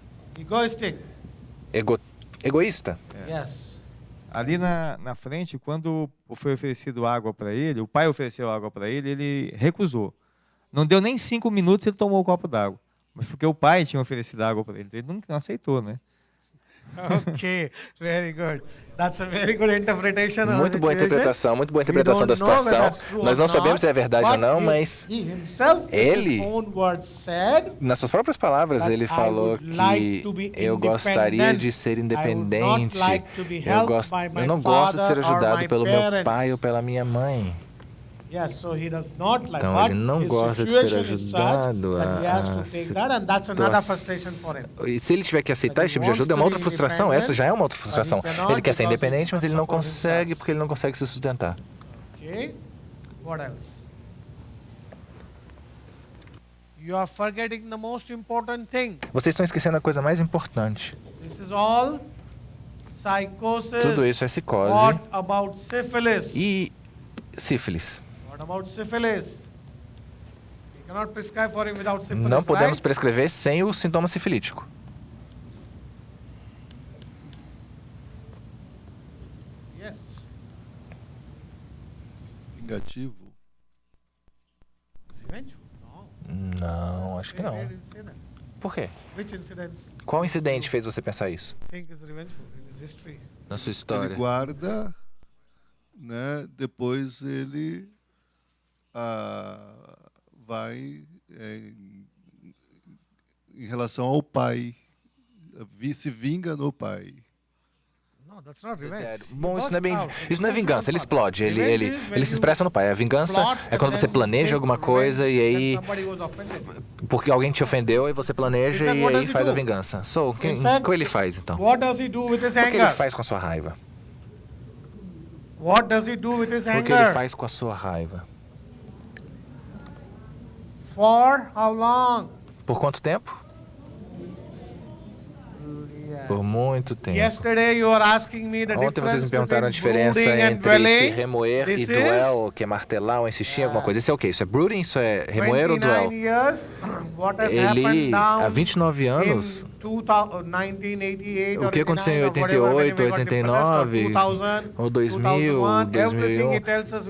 Egoísta? Yes. Ali na frente, quando foi oferecido água para ele, o pai ofereceu água para ele, ele recusou. Não deu nem 5 minutos, ele tomou o copo d'água. Mas porque o pai tinha oferecido água para ele, ele não aceitou, né? Okay, very good. That's a very good interpretation of the Muito boa situation. interpretação, muito boa interpretação We da don't know whether situação. that's true Nós não or sabemos not, se é verdade ou but não, mas he himself, ele, with his own words, said, nas suas próprias palavras, that ele I falou would like to que be eu gostaria de ser independente. Eu não gosto de ser ajudado pelo meu pai ou pela minha mãe. Yes, so he does not like, Então but ele não his gosta de ser situation is such ajudado. that he has to take that, and that's another frustration for him. E se ele tiver que aceitar esse tipo de ajuda, é uma outra frustração. Essa já é uma outra frustração. Ele quer ser independente, mas ele não consegue porque ele não consegue se sustentar. Okay, what else? You are forgetting the most important thing. Vocês estão esquecendo a coisa mais importante. This is all psychosis. Tudo isso é psicose. What about syphilis? E sífilis. What about syphilis? We cannot prescribe for him without syphilis, Não podemos right? prescrever sem o sintoma sifilítico. Yes. Vingativo. Revengeful? No. Não, acho que não. Where did it say that? Por quê? Which incidents Qual incidente fez você pensar isso? think is revengeful in his history? Na sua Ele história. guarda, né? Depois ele vai em relação ao pai, se vinga no pai. No, that's not revenge. Bom, isso não é vingança, ele explode, ele se expressa no pai. A vingança é quando você planeja alguma coisa e aí, porque alguém te ofendeu, e você planeja e aí faz a vingança. O que ele faz então? What does he do with his O que ele anger? faz com a sua raiva? What does he do with his O que ele anger? faz com a sua raiva? For how long? Por quanto tempo? Yes. Por muito tempo. Yesterday you were asking me the Ontem vocês me difference perguntaram a between diferença brooding and entre se dwelling. remoer e This duel, que é martelar ou insistir em alguma coisa. Isso é o quê? Isso é brooding? Isso é remoer ou 29 duel? years, what has Ele, happened há down 29 anos, in 1988 o que aconteceu em 88, 89, ou 2000, 2001,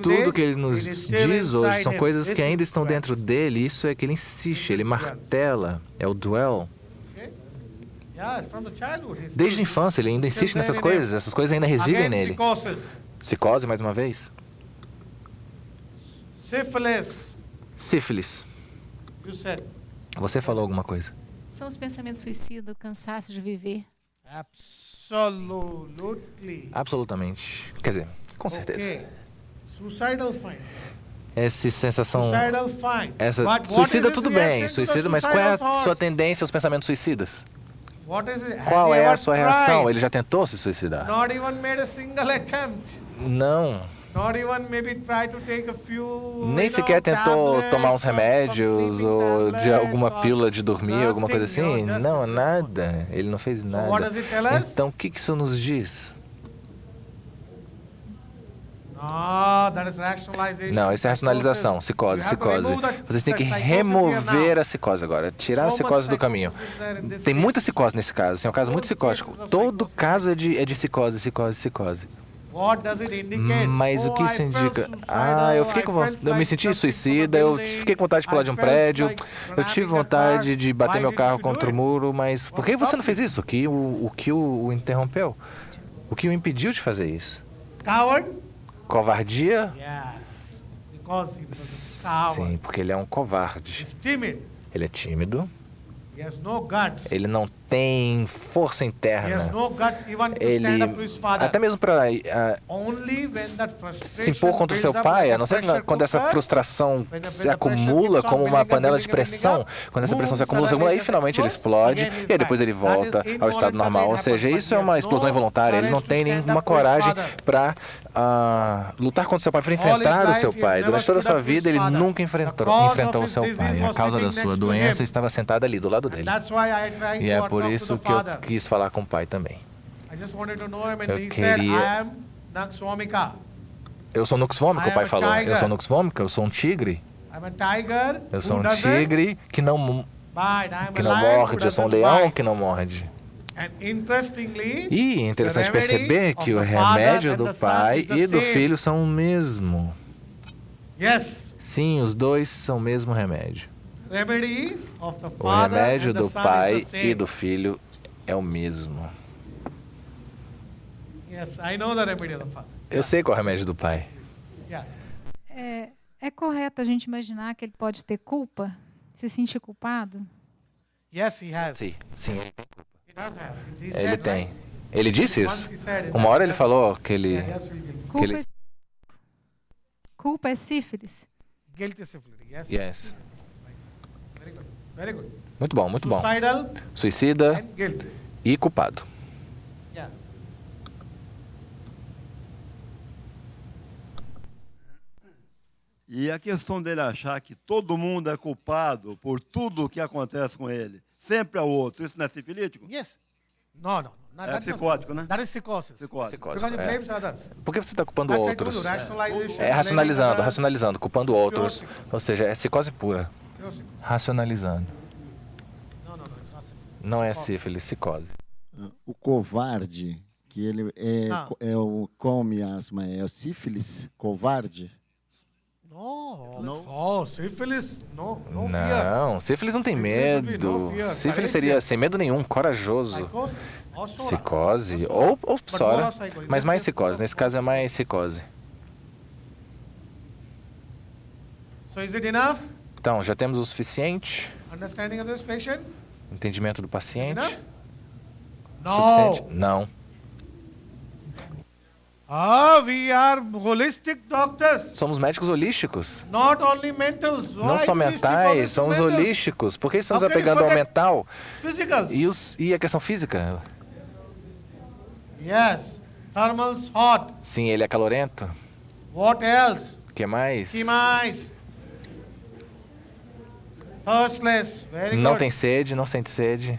tudo que ele nos diz hoje são coisas que ainda estão dentro dele. Isso é que ele insiste, ele martela. É o duel. Desde a infância, ele ainda insiste nessas coisas. Essas coisas ainda residem nele. Psicose, mais uma vez. Sífilis. Você falou alguma coisa? São os pensamentos suicidas, o cansaço de viver. Absolutamente. Quer dizer, com certeza. Okay. Suicidal fine. Essa sensação... Suicidal fine. Suicida tudo bem, suicida, mas qual é a sua tendência aos pensamentos suicidas? Qual é a sua reação? Ele já tentou se suicidar? Not even made a single attempt. Não. Not even maybe try to take a few, Nem sequer tentou tomar uns remédios ou de alguma pílula de dormir, alguma coisa assim? Não, nada. Ele não fez nada. Então, o que isso nos diz? Não, isso é racionalização, psicose. Vocês têm que remover a psicose agora, tirar a psicose do caminho. Tem muita psicose nesse caso, assim, é um caso muito psicótico. Todo caso é de psicose. Mas o que isso indica? Eu me senti suicida, eu fiquei com vontade de pular de um prédio, eu tive vontade de bater meu carro contra o muro, mas por que você não fez isso? O que o interrompeu? O que o impediu de fazer isso? Covardia? Sim, porque ele é um covarde. Ele é tímido. Ele não tem força interna. Ele, até mesmo para se impor contra o seu pai, a não ser quando essa frustração se acumula como uma panela de pressão, quando essa pressão se acumula, aí finalmente ele explode e aí depois ele volta ao estado normal. Ou seja, isso é uma explosão involuntária. Ele não tem nenhuma coragem para lutar contra o seu pai, para enfrentar o seu pai. Durante toda a sua vida, ele nunca enfrentou o seu pai. A causa da sua doença estava sentada ali, do lado dele. E é por isso que eu quis falar com o pai também. Eu queria... Eu sou Nux Vomica, o pai falou. Eu sou Nux Vomica, eu sou um tigre. Eu sou um tigre que não morde, eu sou um leão que não morde. E é interessante perceber que o remédio do pai e do filho são o mesmo. Sim, os dois são o mesmo remédio. O remédio do pai e do filho é o mesmo. Eu sei qual é o remédio do pai. É correto a gente imaginar que ele pode ter culpa? Se sentir culpado? Sim, ele tem. Ele disse isso? Uma hora ele falou que ele... Culpa é sífilis? Yes. Muito bom. Suicida e culpado. E a questão dele achar que todo mundo é culpado por tudo que acontece com ele, sempre é o outro, isso não é sifilítico? Yes. No, no. É psicótico, né? That is psychosis. Psicótico. Because you blame others. Por que você está culpando That's why I told outros? you, rationalization, É racionalizando, blaming others. racionalizando, culpando outros. Ou seja, é psicose pura. Pure psychosis. Racionalizando. No, it's not syphilis. Não é sífilis, psicose. O covarde, que ele Ah. come asma, é o sífilis? Covarde? No. Oh, syphilis. No fear. Não, sífilis não tem Sífilis would be medo. no fear. Sífilis seria sem medo nenhum, corajoso. Psychosis. Or sora. Psicose ou psora, more of psycho. mas mais psicose. Nesse caso é mais psicose. So is it enough? Então, já temos o suficiente? Understanding of this patient? Entendimento do paciente? Enough? Suficiente? No. Não. We are holistic doctors. Somos médicos holísticos. Not only mentals. Não Why só do we stick on mentais, this somos mentals? holísticos. Por que estamos How can you apegando ao forget mental Physicals. e a questão física? Yes. Thermals hot. Sim, ele é calorento. What else? O que mais? Que mais? Thirstless. Very Não good. tem sede, não sente sede.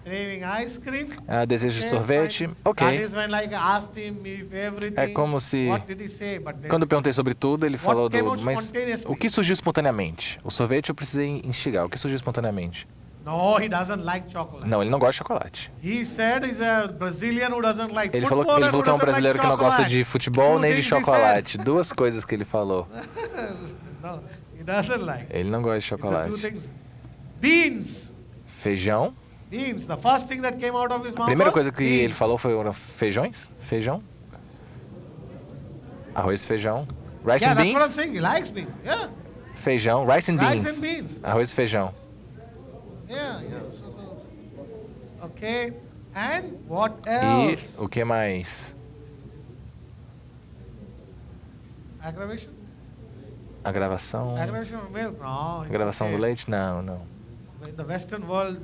Craving ice cream. Desejo de Okay, sorvete? fine. Ok. That is when like I asked him if everything. É como se, What did he say? But there's- quando eu perguntei sobre tudo, ele What falou came out mas spontaneously? o que surgiu espontaneamente? O sorvete eu precisei instigar. O que surgiu espontaneamente? No, he doesn't like chocolate. Não, ele não gosta de chocolate. He said he's a Brazilian who doesn't like Ele football falou que é um and who doesn't brasileiro like que não gosta chocolate. de futebol Two nem de things he said. chocolate. Duas coisas que ele falou. No, he doesn't like. Ele não gosta de The two chocolate. things. Beans. Feijão. Beans. The first thing that came out of his A mouth primeira was coisa que beans. ele falou foram feijões? Feijão? Arroz e feijão. Rice Yeah, and that's what I'm beans? saying. He likes beans. Yeah. Feijão. Rice and Rice beans. and beans. Arroz e feijão. Yeah. Okay. And what E else? o que mais? Aggravation? A gravação. Aggravation of milk? No. A it's gravação okay. do leite? Não, não. In the Western world,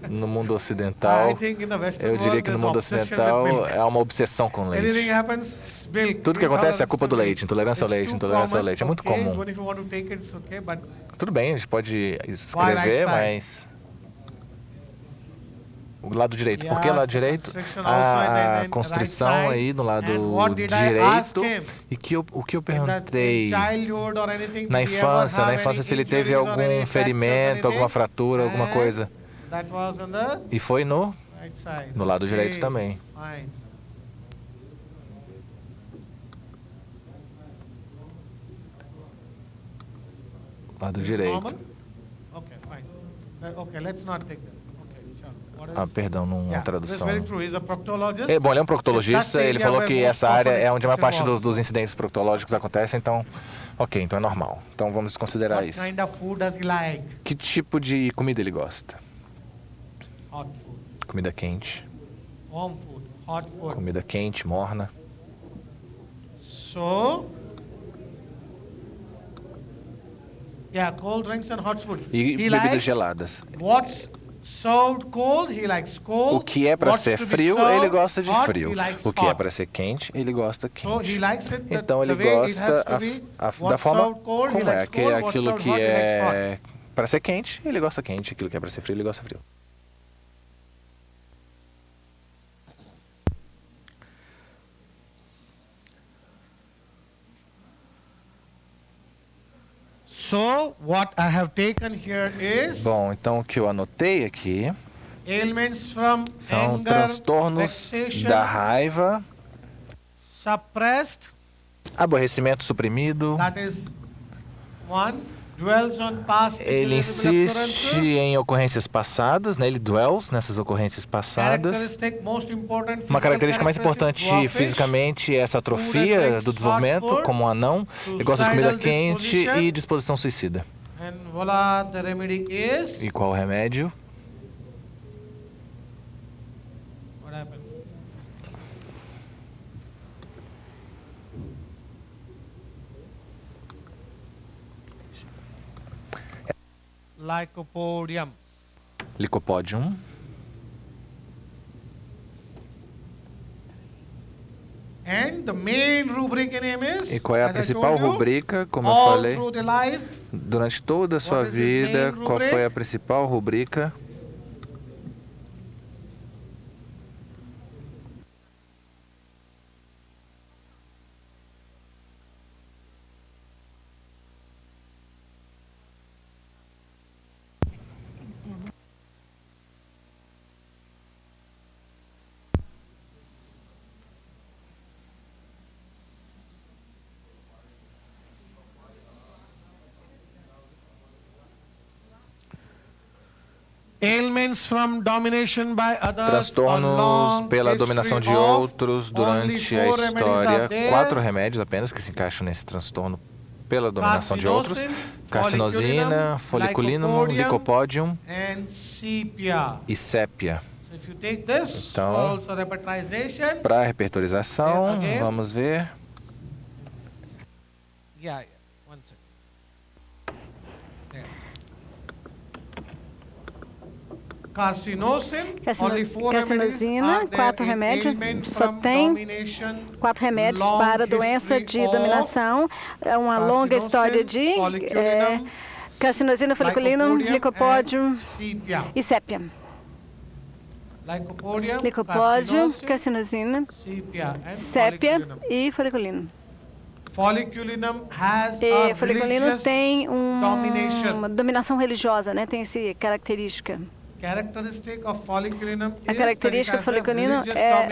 No mundo ocidental, I think in the Western eu diria world que no there's mundo obsession ocidental with milk. é uma obsessão com Anything leite. happens, milk. Tudo que acontece é culpa do Intolerance leite, intolerância ao It's leite, too intolerância ao common, leite. É muito okay, comum. even if you want to take it, it's okay, but Tudo bem, a gente pode Why right escrever, side? mas o lado direito. Por que Yes, lado the direito? constriction also and A then constrição right side. aí no lado And what did I ask direito. him? E o que eu in perguntei childhood or anything, na did he ever infância, have na infância any se ele teve injuries or any algum fractures or ferimento, alguma anything? fratura, alguma And coisa. That was on the E foi no right side. lado direito Okay, também. Fine. Lado This is direito. normal? Okay, fine. Okay, let's not take that. Okay, sure. What else? Perdão, não Yeah, a tradução. that's very true. He's a proctologist. Bom, ele é um That's proctologista, the ele area falou where que most essa área often é onde a maior parte involved. dos incidentes proctológicos acontecem, então, ok, então é normal. Então vamos considerar What isso. kind of food does he like? Que tipo de comida ele gosta? Hot food, Comida quente, warm food, hot food. comida quente, morna. So, yeah, cold drinks and hot food. E He bebidas likes geladas. what's served cold, he likes cold. O que é para What's ser to be frio, served ele gosta de hot, frio. he likes O que é hot. para ser quente, ele gosta So quente. he likes it the, Então ele the way it has gosta to be. da What's forma served cold, he como é, likes que cold. What's aquilo served que hot, he likes hot. é para ser quente, ele gosta quente, aquilo que é para ser frio, ele gosta frio. So what I have taken here is Bom, então o que eu anotei aqui ailments from são anger, transtornos vexation, da raiva, suppressed. aborrecimento suprimido. That is one. Dwells on past Ele irreversible insiste occurrences. em ocorrências passadas, né? Ele dwells nessas ocorrências passadas. Characteristic most important Uma physical característica mais characteristic, importante dwarfish, fisicamente é essa atrofia do desenvolvimento, como um anão. Ele gosta de comida suicidal quente disposition. e disposição suicida. And voila, the remedy is E qual o remédio? what happened? Lycopodium. Licopodium. And E qual é a principal rubrica, como eu falei? Durante toda a sua vida, qual foi a principal rubrica? Transtornos pela dominação de outros durante a história. 4 remédios apenas que se encaixam nesse transtorno pela dominação de outros. Carcinosina, foliculinum, licopodium e sépia. Então, para a repertorização, vamos ver. Carcinosina, 4 remédios, só tem 4 remédios para doença de dominação. É uma longa história de carcinosina, foliculinum, licopodium e sépia. Licopodium, carcinosina, sépia e foliculinum. E foliculinum tem uma dominação religiosa, né? Tem essa característica. A característica do foliculinum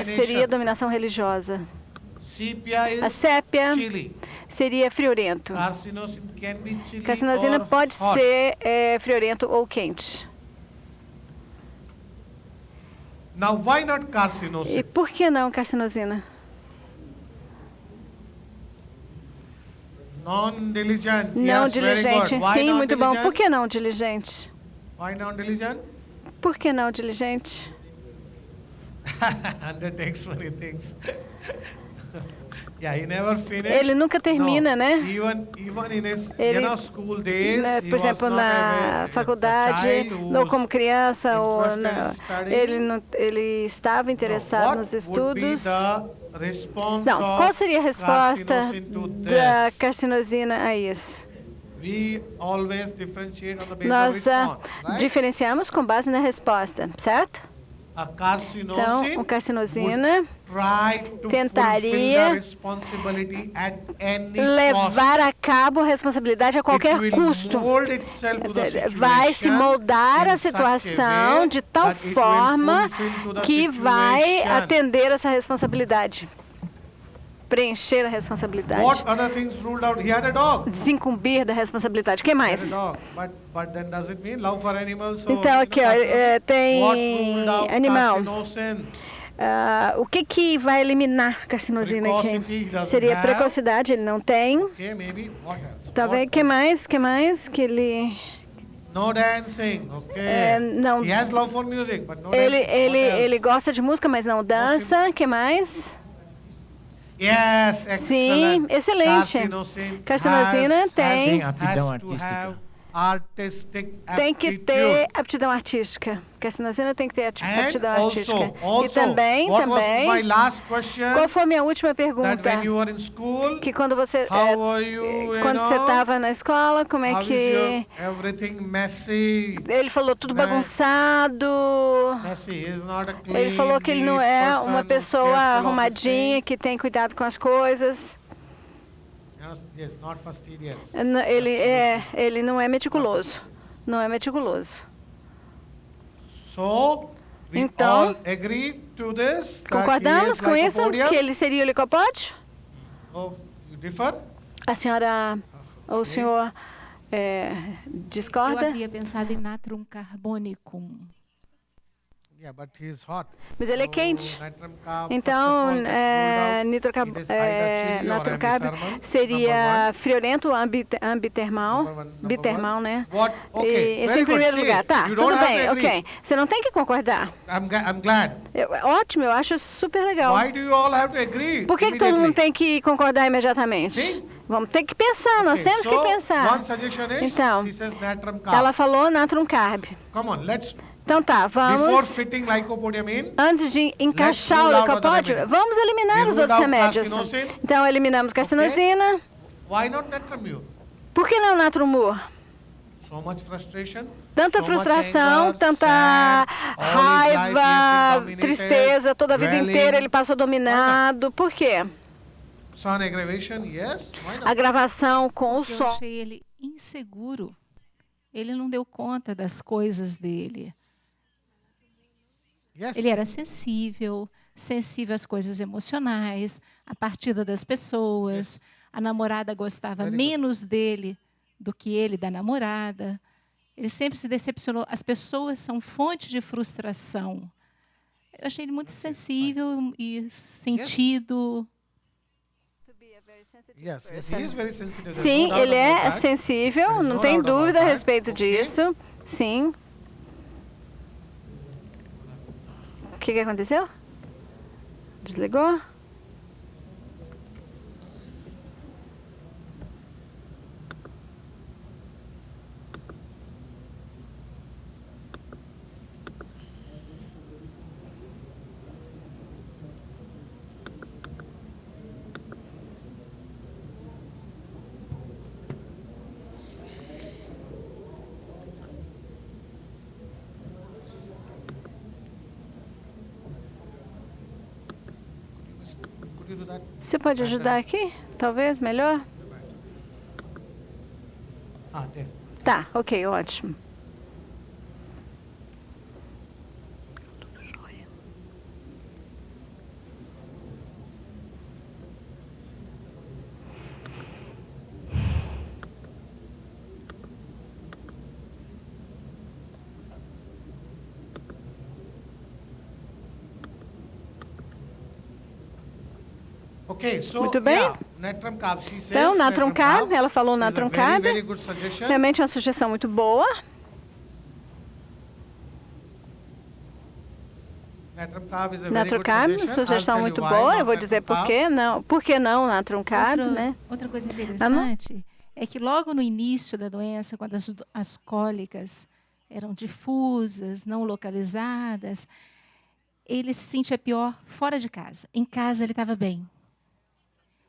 seria dominação religiosa. A sépia seria friorento. Carcinosina pode ser friorento ou quente. E por que não carcinosina? Não diligente. Sim, muito bom. Por que não diligente? Por que não diligente? Ele nunca termina, né? Ele, por exemplo, na faculdade, ou como criança, ou ele estava interessado nos estudos. Não, qual seria a resposta da carcinosina a isso? Nós diferenciamos com base na resposta, certo? Então, o carcinosina tentaria levar a cabo a responsabilidade a qualquer custo. Vai se moldar a situação de tal forma que vai atender essa responsabilidade. Preencher a responsabilidade. Desincumbir da responsabilidade. O que mais? Então, aqui, ó, tem animal. O que vai eliminar carcinosina aqui? Seria precocidade, ele não tem. Talvez, o que mais? Que ele... não. Ele gosta de música, mas não dança. O que mais? Sim, excelente. Carcinosina tem aptidão artística. Tem que ter aptidão artística. Carcinosina tem que ter aptidão artística. E também, qual foi a minha última pergunta? Que quando você estava na escola, como é que... Ele falou tudo bagunçado. Ele falou que ele não é uma pessoa arrumadinha, que tem cuidado com as coisas. Ele não é meticuloso. Não é meticuloso. Então, concordamos com isso? Que ele seria o licopódio? A senhora, ou o senhor discorda? Eu havia pensado em natrum carbonicum. Mas ele é quente. Então, natrum carb seria friorento ou ambitermal, bitermal, né? E esse é em primeiro lugar. Tá, tudo bem, ok. Você não tem que concordar. Ótimo, eu acho super legal. Por que todo mundo tem que concordar imediatamente? Vamos ter que pensar, nós temos que pensar. Então, ela falou natrum carb. Então tá, vamos. Antes de encaixar o licopódio, vamos eliminar os outros remédios. Então eliminamos carcinosina. Por que não natrumur? Tanta frustração, tanta raiva, tristeza, toda a vida inteira ele passou dominado. Por quê? Agravação com o sol. Eu achei ele inseguro. Ele não deu conta das coisas dele. Ele era sensível às coisas emocionais, à partida das pessoas. A namorada gostava menos dele do que ele da namorada. Ele sempre se decepcionou. As pessoas são fonte de frustração. Eu achei ele muito sensível e sentido. Sim, ele é sensível, não tem dúvida a respeito disso. Sim. O que aconteceu? Desligou? Você pode ajudar aqui? Talvez, melhor? Tá, ok, ótimo. Muito bem. Então, Natrum Carb, ela falou Natrum Carb. Realmente é uma sugestão muito boa. Natrum Carb, sugestão muito boa. Eu vou dizer por quê não. Por que não Natrum Carb, né? Outra coisa interessante é que logo no início da doença, quando as cólicas eram difusas, não localizadas, ele se sentia pior fora de casa. Em casa ele estava bem.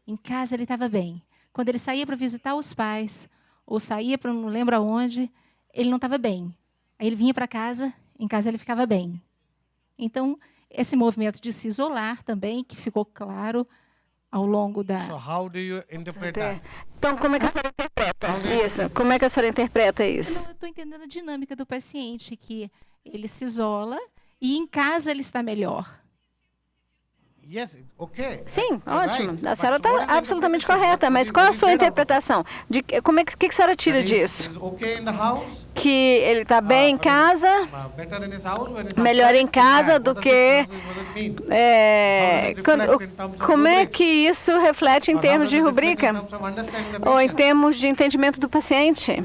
Em casa ele estava bem. Quando ele saía para visitar os pais, ou saía para não lembro aonde, ele não estava bem. Aí ele vinha para casa, em casa ele ficava bem. Então, esse movimento de se isolar também, que ficou claro ao longo da... Então, como é que a senhora interpreta isso? Como é que a senhora interpreta isso? Eu estou entendendo a dinâmica do paciente, que ele se isola e em casa ele está melhor. Sim, ótimo. A senhora está absolutamente correta, mas qual a sua interpretação? Como é que a senhora tira disso? Que ele está bem em casa, melhor em casa do que... como é que isso reflete em termos de rubrica? Ou em termos de entendimento do paciente?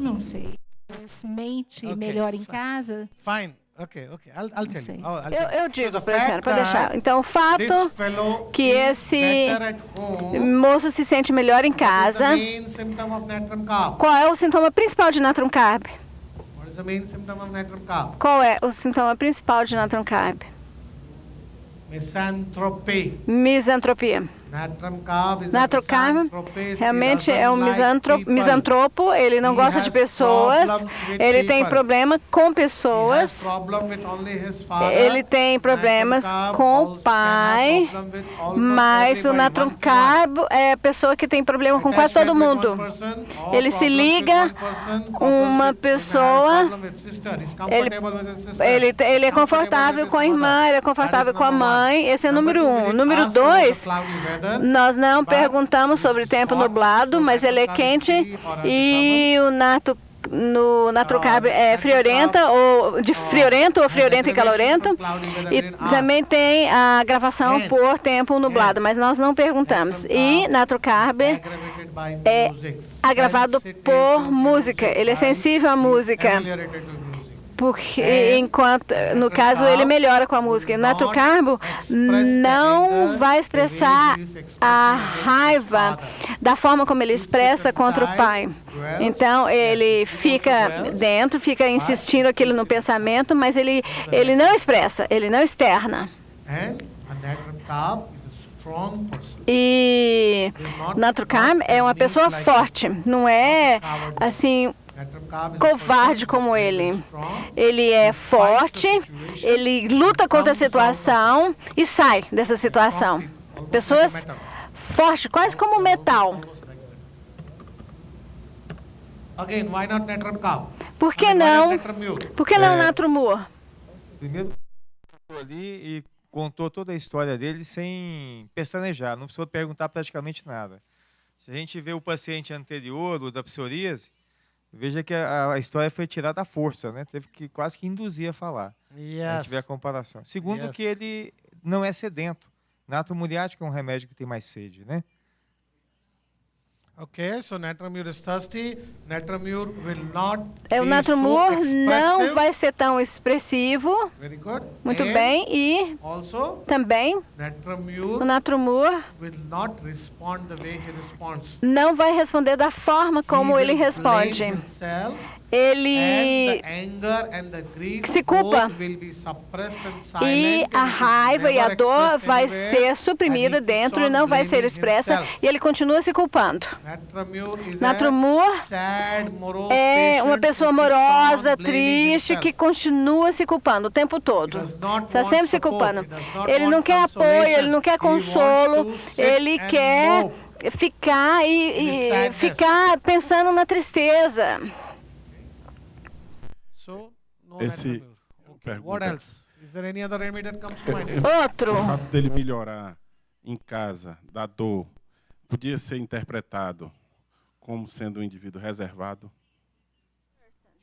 Não sei. Mente melhor em casa. Fine. I'll tell you. Eu digo para a senhora, para deixar. Então, o fato que esse moço se sente melhor em casa. Qual é o sintoma principal de Natrum Carb? Qual é o sintoma principal de Natrum Carb? Misantropia. Natrum Carb realmente é um misantropo, ele não gosta de pessoas, ele tem problema com pessoas, ele tem problemas com o pai, mas o Natrum Carb é a pessoa que tem problema com quase todo mundo. Ele se liga uma pessoa, ele é confortável com a irmã, ele é confortável com a mãe, esse é o número 1. Número 2, nós não perguntamos sobre tempo nublado, mas ele é quente e o Natrum Carb é friorento ou friorento e calorento. E também tem a gravação por tempo nublado, mas nós não perguntamos. E Natrum Carb é agravado por música, ele é sensível à música. porque enquanto, no caso, ele melhora com a música. Natrocarbo não vai expressar a raiva da forma como ele expressa contra o pai. Então, ele fica dentro, fica insistindo aquilo no pensamento, mas ele não expressa, ele não externa. E Natrocarbo é uma pessoa forte, não é assim covarde como ele. Ele é forte, ele luta contra a situação e sai dessa situação. Pessoas fortes, quase como metal. Por que não? Por que não Natromur? Primeiro ali e contou toda a história dele sem pestanejar, não precisou perguntar praticamente nada. Se a gente vê o paciente anterior, o da psoríase, veja que a história foi tirada à força, né? Teve que quase que induzir a falar. A gente vê a comparação. Segundo, que ele não é sedento. Natro muriático é um remédio que tem mais sede, né? Okay, so Natromur is thirsty. Natromur will not o Natromur não vai ser tão expressivo. Very good. Muito bem. E também o Natromur não vai responder da forma como ele responde. Ele se culpa e a raiva e a dor vai ser suprimida dentro e não vai ser expressa e ele continua se culpando. Natromur é uma pessoa amorosa, triste, que continua se culpando o tempo todo. Está sempre se culpando. Ele não quer apoio, ele não quer consolo, ele quer ficar e ficar pensando na tristeza. Esse outro. O fato dele melhorar em casa da dor podia ser interpretado como sendo um indivíduo reservado.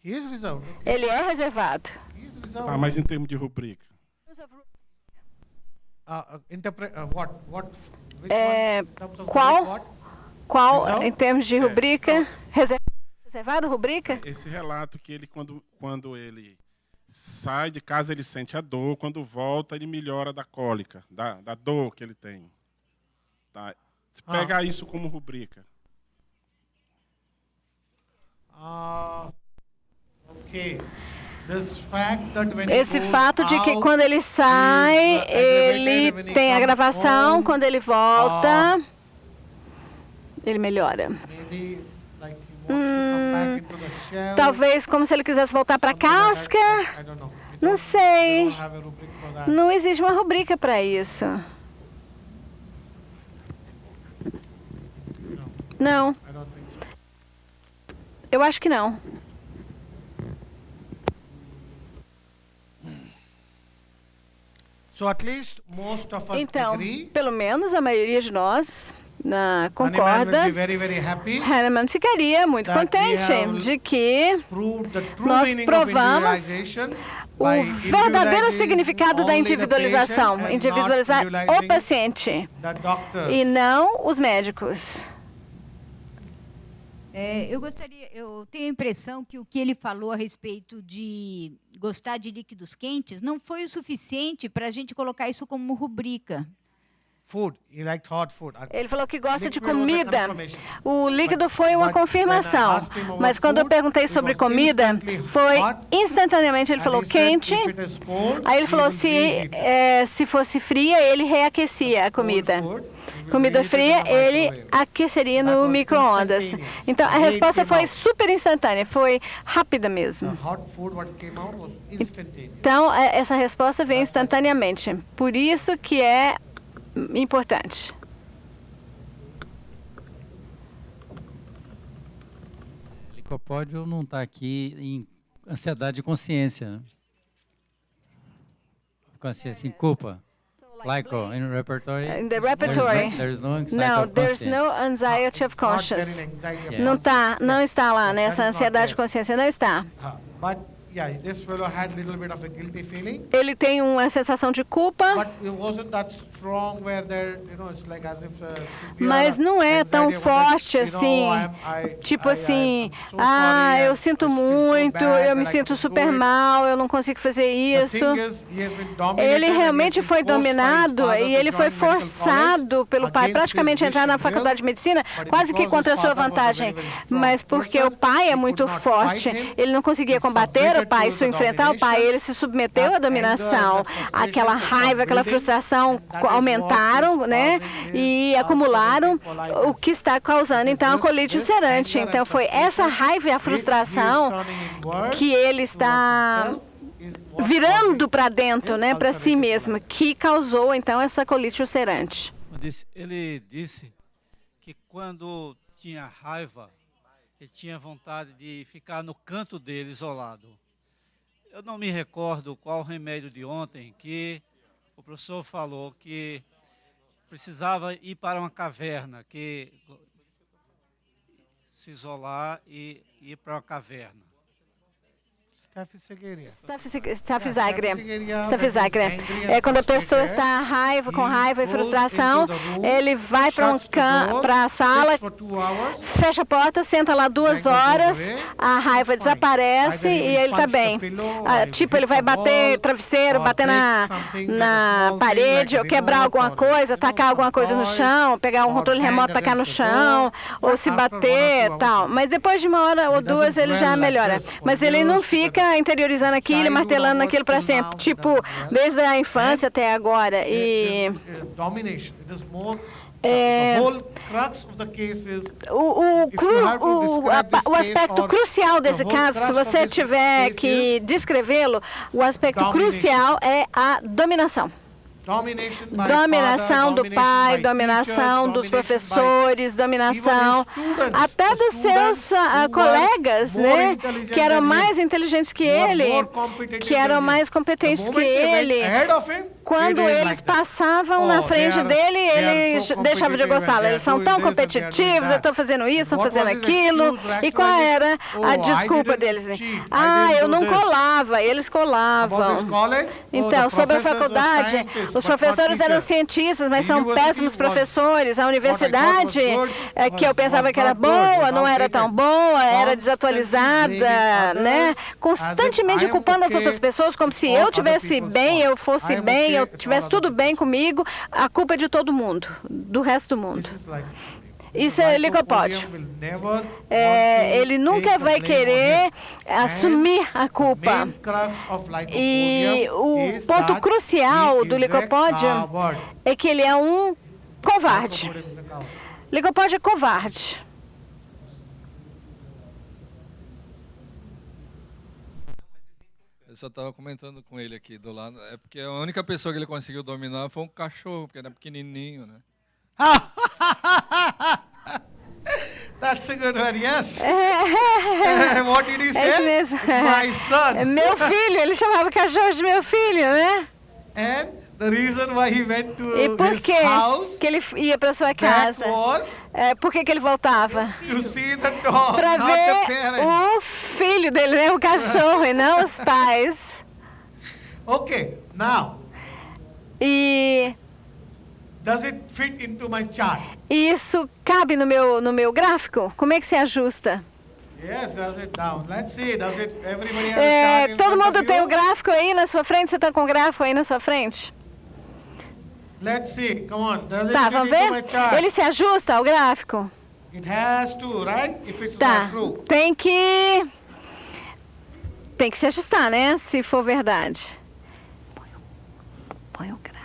Ele é reservado. Tá, mas em termos de rubrica. Qual em termos de rubrica? Reservado, rubrica? Esse relato que ele, quando ele sai de casa, ele sente a dor. Quando volta, ele melhora da cólica, da dor que ele tem. Tá? Se pegar isso como rubrica. Esse fato de que quando ele sai, ele tem agravação. Quando ele volta, ele melhora. Talvez como se ele quisesse voltar para a casca. Não sei. Não existe uma rubrica para isso. Não. Eu acho que não. Então, pelo menos a maioria de nós concorda. Hahnemann ficaria muito contente de que nós provamos o verdadeiro significado da individualização, individualizar o paciente e não os médicos. Eu tenho a impressão que o que ele falou a respeito de gostar de líquidos quentes não foi o suficiente para a gente colocar isso como rubrica. Ele falou que gosta de comida. O líquido foi uma confirmação. Mas quando eu perguntei sobre comida, foi instantaneamente, ele falou quente. Aí ele falou se fosse fria, ele reaquecia a comida. Comida fria, ele aqueceria no micro-ondas. Então, a resposta foi super instantânea, foi rápida mesmo. Então, essa resposta veio instantaneamente. Por isso que é importante. Licopódio não está aqui em ansiedade de consciência, né? Consciência em culpa. Like in repertory. In the repertory. There's no anxiety of conscience. Não está lá nessa ansiedade de consciência, não está. Ele tem uma sensação de culpa, mas não é tão forte assim, tipo assim, eu sinto muito, eu me sinto super mal, eu não consigo fazer isso. Ele realmente foi dominado e ele foi forçado pelo pai praticamente a entrar na faculdade de medicina, quase que contra a sua vantagem, mas porque o pai é muito forte, ele não conseguia combater o pai, enfrentar o pai, ele se submeteu à dominação. Aquela raiva, aquela frustração aumentaram, né, e acumularam, o que está causando então a colite ulcerante. Então foi essa raiva e a frustração que ele está virando para dentro, né, para si mesmo, que causou então essa colite ulcerante. Ele disse que quando tinha raiva, ele tinha vontade de ficar no canto dele, isolado. Eu não me recordo qual o remédio de ontem que o professor falou que precisava ir para uma caverna, que se isolar e ir para uma caverna. Staphysagra. É quando a pessoa está com raiva e frustração, ele vai para a sala, fecha a porta, senta lá 2 horas, a raiva desaparece e ele está bem. Tipo, ele vai bater travesseiro, bater na parede, ou quebrar alguma coisa, tacar alguma coisa no chão, pegar um controle remoto, tacar no chão, ou se bater, tal. Mas depois de 1 hora ou 2 ele já melhora. Mas ele não fica interiorizando aquilo, martelando aquilo para sempre, tipo, desde a infância até agora. E o aspecto crucial desse caso, se você tiver que descrevê-lo, o aspecto crucial é a dominação. Dominação do pai, dominação dos professores, dominação até dos seus colegas, né, que eram mais inteligentes que ele, que eram mais competentes que ele. Quando eles passavam na frente dele, ele deixava de gostá-lo. Eles são tão competitivos, eu estou fazendo isso, estou fazendo aquilo. E qual era a desculpa deles? Eu não colava, eles colavam. Então, sobre a faculdade, os professores eram cientistas, mas são péssimos professores. A universidade, que eu pensava que era boa, não era tão boa, era desatualizada, né? Constantemente culpando as outras pessoas, como se eu tivesse bem, eu fosse bem, eu tivesse tudo bem comigo, a culpa é de todo mundo, do resto do mundo. Isso é licopódio. Ele nunca vai querer assumir a culpa. E o ponto crucial do licopódio é que ele é um covarde. Licopódio é covarde. Eu só estava comentando com ele aqui do lado. É porque a única pessoa que ele conseguiu dominar foi um cachorro, porque era pequenininho, né? That's a good one, yes. What did he say? É mesmo. My son. Meu filho, ele chamava o cachorro de meu filho, né? And the reason why he went to e por his que house, ele ia para sua casa? Por que ele voltava? To see the dog, para ver o filho dele, né? O cachorro, e não os pais. Okay, now. E does it fit into my chart? Isso cabe no meu gráfico? Como é que se ajusta? Yes, does it down. Let's see. Does it? Everybody has a chart in todo front mundo of tem you? o gráfico aí na sua frente? Você está com o gráfico aí na sua frente? Let's see. Come on. Does it Tá, fit vamos into my ver? chart? Ele se ajusta ao gráfico? It has to, right? If it's Tá. not true. Tem que se ajustar, né? Se for verdade. Põe o gráfico.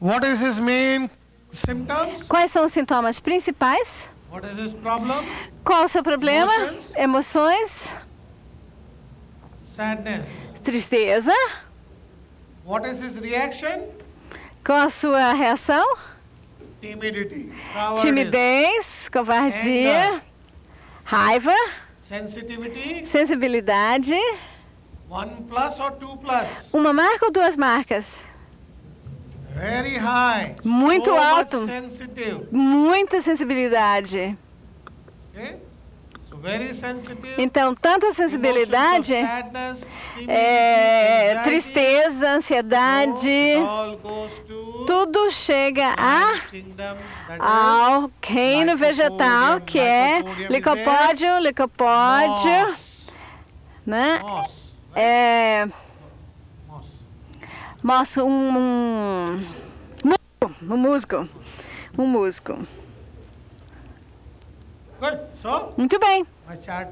What is his main symptoms? Quais são os sintomas principais? What is his problem? Qual o seu problema? Emotions. Emoções? Sadness. Tristeza? What is his reaction? Qual a sua reação? Timidity. Cowardice. Timidez, covardia, Anger. raiva, Sensitivity. sensibilidade. 1+ or 2+? Uma marca ou duas marcas? Very high. Muito So alto. much sensitive. Muita sensibilidade. Okay? So very sensitive. Então, tanta sensibilidade, Emotions of sadness, timidity, anxiety, tristeza, ansiedade, all goes to tudo chega ao reino vegetal, que é licopódio, né? Um musgo. Good. So, Muito bem. my chart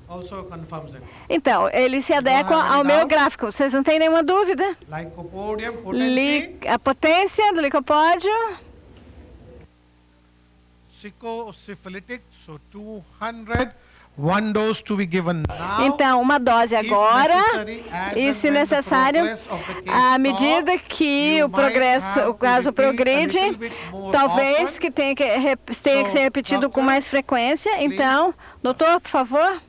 also confirms it. Então, ele se adequa ao meu gráfico. Vocês não têm nenhuma dúvida? Lycopodium, potency, A potência do licopódio, sycosyphilitic, so 200, one dose to be given now. então, uma dose agora, e se necessário, à medida que o progresso, o caso progride, talvez que tenha que ser repetido com mais frequência. Então, doutor, por favor.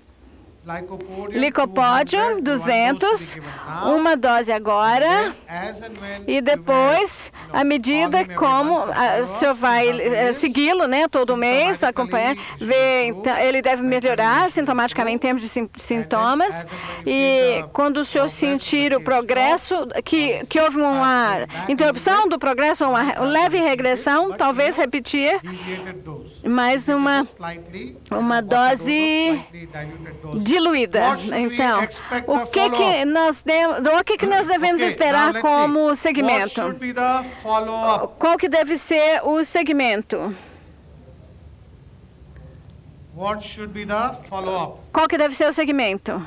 Licopódio, 200, uma dose agora, e depois, à medida como o senhor vai segui-lo, né, todo mês, acompanhar, ver, então, ele deve melhorar sintomaticamente em termos de sintomas, e quando o senhor sentir o progresso, que houve uma interrupção do progresso, uma leve regressão, talvez repetir mais uma dose diluída. Então, o que nós devemos esperar como segmento? Qual que deve ser o segmento? Qual que deve ser o segmento?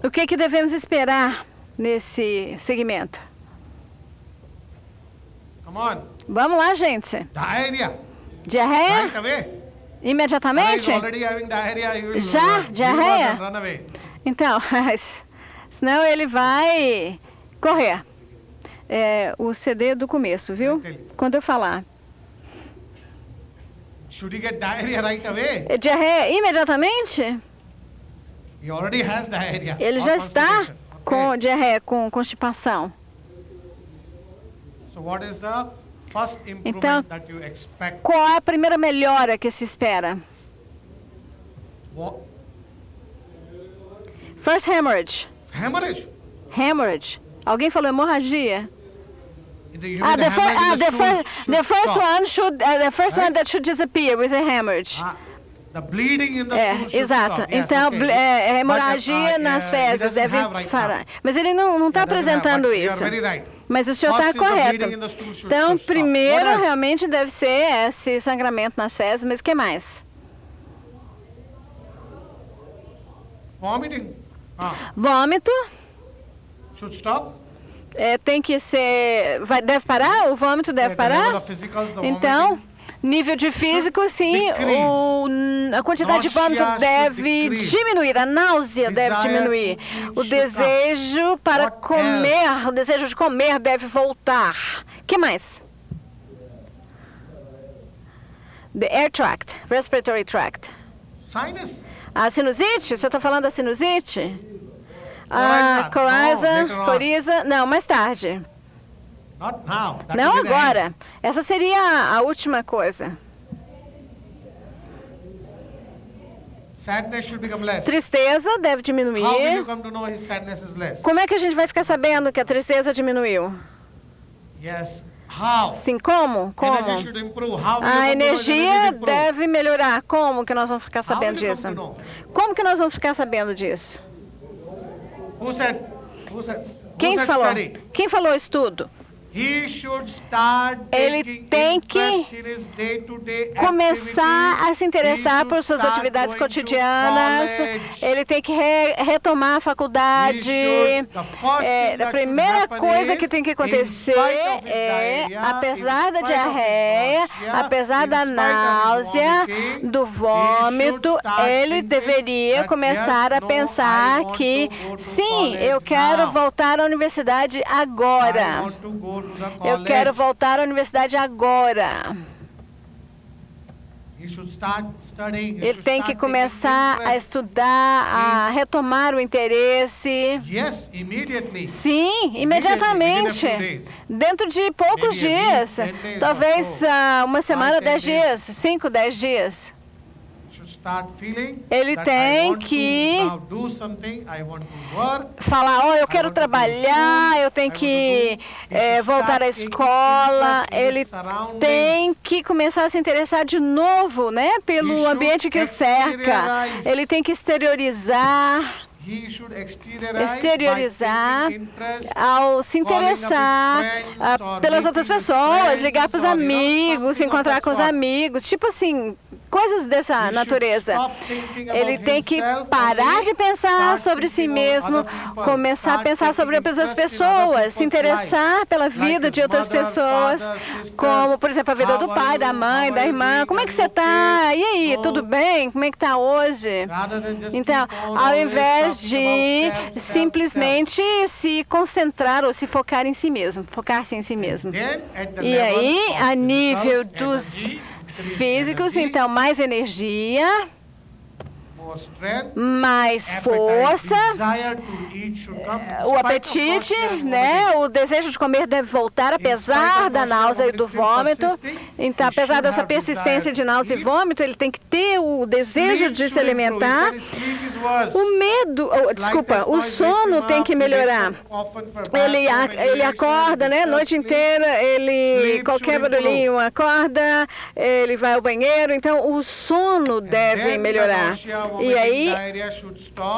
O que devemos esperar nesse segmento? Vamos lá, gente. Diarreia? Imediatamente? Já? Diarreia? Então, senão ele vai correr. É o CD do começo, viu? Quando eu falar. Diarreia imediatamente? Ele já está com diarreia, com constipação. Então, qual é a primeira melhora que se espera? First hemorrhage. Hemorrhage. Alguém falou hemorragia? The first one that should disappear with a hemorrhage. Exato. Então, hemorragia nas fezes deve parar. Mas ele não está apresentando isso. Mas o senhor está correto. Então, primeiro realmente deve ser esse sangramento nas fezes, mas o que mais? Vômito. Tem que ser... deve parar? O vômito deve parar? Então, nível de físico, sim, a quantidade de vômito deve diminuir, a náusea deve diminuir. O desejo para comer, o desejo de comer deve voltar. O que mais? The air tract, respiratory tract. A sinusite? O senhor está falando da sinusite? A coriza? Não, mais tarde. Não agora. Essa seria a última coisa. Tristeza deve diminuir. Como é que a gente vai ficar sabendo que a tristeza diminuiu? Sim, como? A energia deve melhorar. Como que nós vamos ficar sabendo disso? Como que nós vamos ficar sabendo disso? Quem falou? Quem falou estudo? Ele tem que começar a se interessar por suas atividades cotidianas, ele tem que retomar a faculdade. A primeira coisa que tem que acontecer é, apesar da diarreia, apesar da náusea, do vômito, ele deveria começar a pensar que, sim, eu quero voltar à universidade agora. Eu quero voltar à universidade agora. Ele tem que começar a estudar, a retomar o interesse. Sim, imediatamente. Dentro de poucos dias. Talvez uma semana, 10 dias, 5, 10 dias. Ele tem que falar, eu quero trabalhar, eu tenho que voltar à escola. Ele tem que começar a se interessar de novo, né, pelo ambiente que o cerca. Ele tem que exteriorizar ao se interessar pelas outras pessoas, ligar para os amigos, se encontrar com os amigos, tipo assim, coisas dessa natureza. Ele tem que parar de pensar sobre si mesmo, começar a pensar sobre outras pessoas, se interessar pela vida de outras pessoas, como, por exemplo, a vida do pai, da mãe, da irmã. Como é que você está? E aí, tudo bem? Como é que está hoje? Então, ao invés de simplesmente se concentrar ou se focar em si mesmo, focar-se em si mesmo. E aí, a nível dos físicos, então, mais energia, mais força, o apetite, né? O desejo de comer deve voltar, apesar da náusea e do vômito. Então, apesar dessa persistência de náusea e vômito, ele tem que ter o desejo de se alimentar. O medo, o sono tem que melhorar. Ele acorda, né? A noite inteira, ele, qualquer barulhinho, acorda, ele vai ao banheiro. Então, o sono deve melhorar. E aí,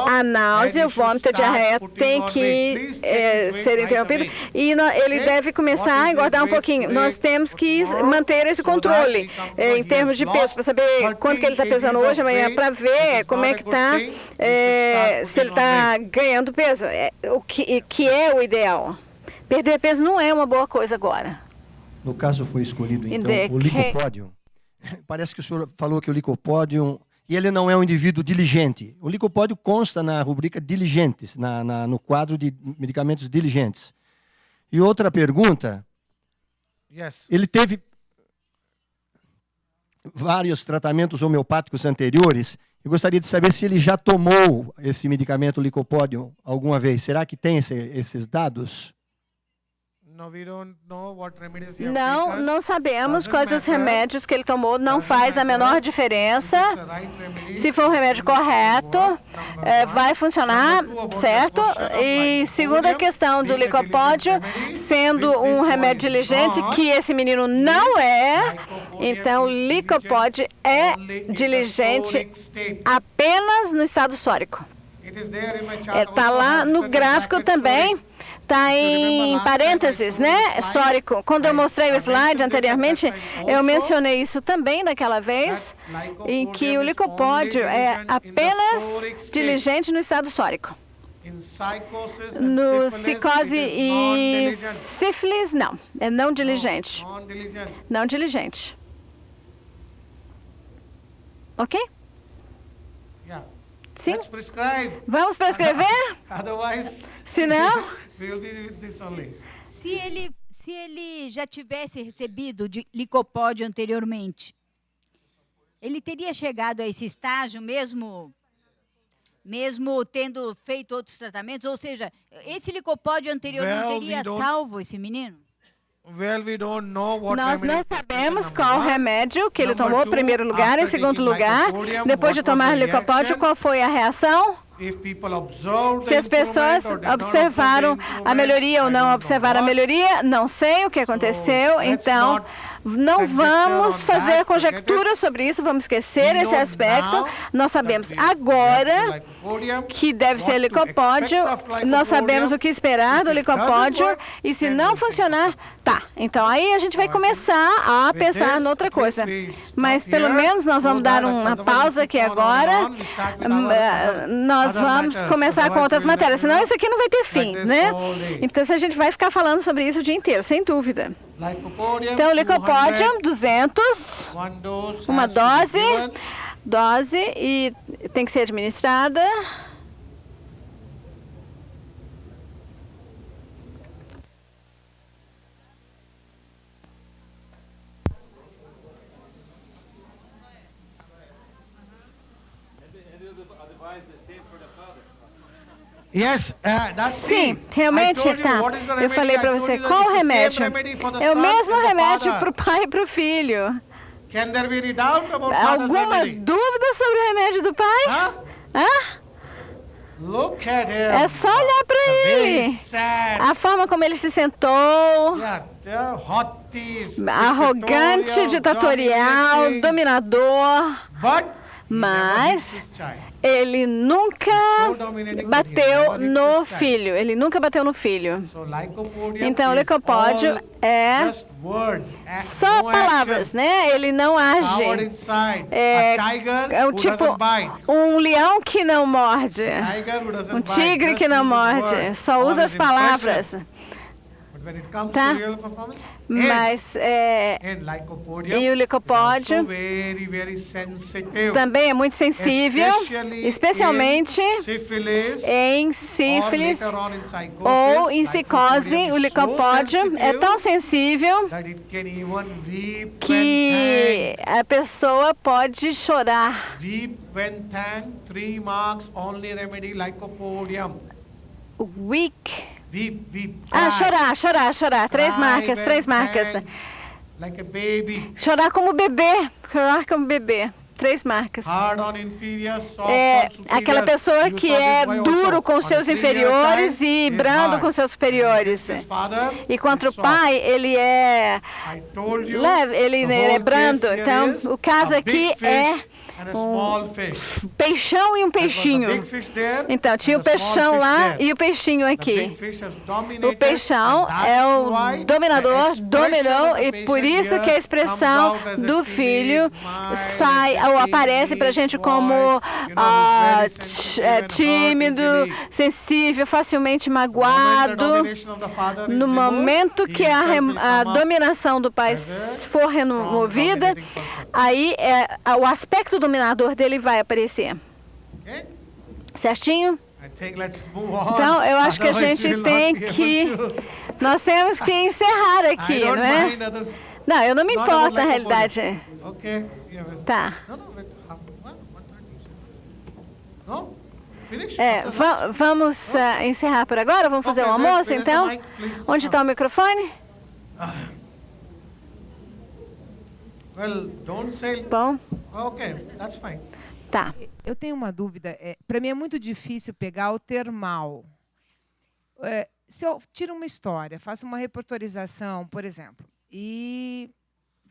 a náusea, o vômito, a diarreia tem que ser interrompido. E ele deve começar a engordar um pouquinho. Nós temos que manter esse controle em termos de peso, para saber quanto que ele está pesando hoje, amanhã, para ver como é que está, se ele está ganhando peso. O que é o ideal. Perder peso não é uma boa coisa agora. No caso, foi escolhido, então, o licopódium. Parece que o senhor falou que o licopódium... E ele não é um indivíduo diligente. O licopódio consta na rubrica diligentes, no quadro de medicamentos diligentes. E outra pergunta, ele teve vários tratamentos homeopáticos anteriores. Eu gostaria de saber se ele já tomou esse medicamento licopódio alguma vez. Será que tem esses dados? Não sabemos quais os remédios que ele tomou, não faz a menor diferença. Se for o remédio correto, vai funcionar, certo? E segunda questão do licopódio, sendo um remédio diligente, que esse menino não é, então o licopódio é diligente apenas no estado sórico. Está lá no gráfico também. Está em parênteses, né? Sórico. Quando eu mostrei o slide anteriormente, eu mencionei isso também daquela vez, em que o licopódio é apenas diligente no estado sórico. No psicose e sífilis, não. É não diligente. Não diligente. Ok? Sim? Vamos prescrever? Se não... Se ele já tivesse recebido de licopódio anteriormente, ele teria chegado a esse estágio mesmo tendo feito outros tratamentos? Ou seja, esse licopódio anterior não teria salvo esse menino? Nós não sabemos qual remédio que ele tomou em primeiro lugar, em segundo lugar, depois de tomar licopódio, qual foi a reação? Se as pessoas observaram a melhoria ou não observaram a melhoria, não sei o que aconteceu, então não vamos fazer conjecturas sobre isso, vamos esquecer esse aspecto. Nós sabemos agora que deve ser licopódio, nós sabemos o que esperar do licopódio, e se não funcionar, Tá, então aí a gente vai começar a pensar em outra coisa. Mas pelo menos nós vamos dar uma pausa aqui agora. Nós vamos começar com outras matérias, senão isso aqui não vai ter fim, né? Então a gente vai ficar falando sobre isso o dia inteiro, sem dúvida. Então, o Licopodium 200, uma dose e tem que ser administrada. Sim, realmente tá. Eu falei para você, qual o remédio? É o mesmo remédio para o pai e para o filho. Alguma dúvida sobre o remédio do pai? É só olhar para ele. A forma como ele se sentou, arrogante, ditatorial, dominador. Mas ele nunca bateu no filho. Ele nunca bateu no filho. Então, o Licopódio é só palavras, né? Ele não age. É um tipo um leão que não morde, um tigre que não morde. Só usa as palavras. Tá? Mas e o Licopódio também é muito sensível, especialmente em sífilis ou em psicose. O Licopódio é tão sensível que a pessoa pode chorar. Weak. Chorar. Três marcas. Chorar como bebê. 3 marcas. É aquela pessoa que é duro com seus inferiores e brando com seus superiores. E contra o pai, ele é leve, ele é brando. Então, o caso aqui é um peixão e um peixinho. Então, tinha o peixão lá e o peixinho aqui. O peixão é o dominador, dominou, e por isso que a expressão do filho sai ou aparece para a gente como tímido, sensível, facilmente magoado. No momento que a dominação do pai for removida, aí o aspecto dominador dele vai aparecer. Certinho? Então, eu acho que a gente tem que... Nós temos que encerrar aqui, não é? Não, eu não me importo, na realidade. Tá. Vamos encerrar por agora? Vamos fazer o almoço, então? Onde está o microfone? Bom. That's fine. Tá. Eu tenho uma dúvida. Para mim é muito difícil pegar o termal. Se eu tiro uma história, faço uma repertorização, por exemplo, e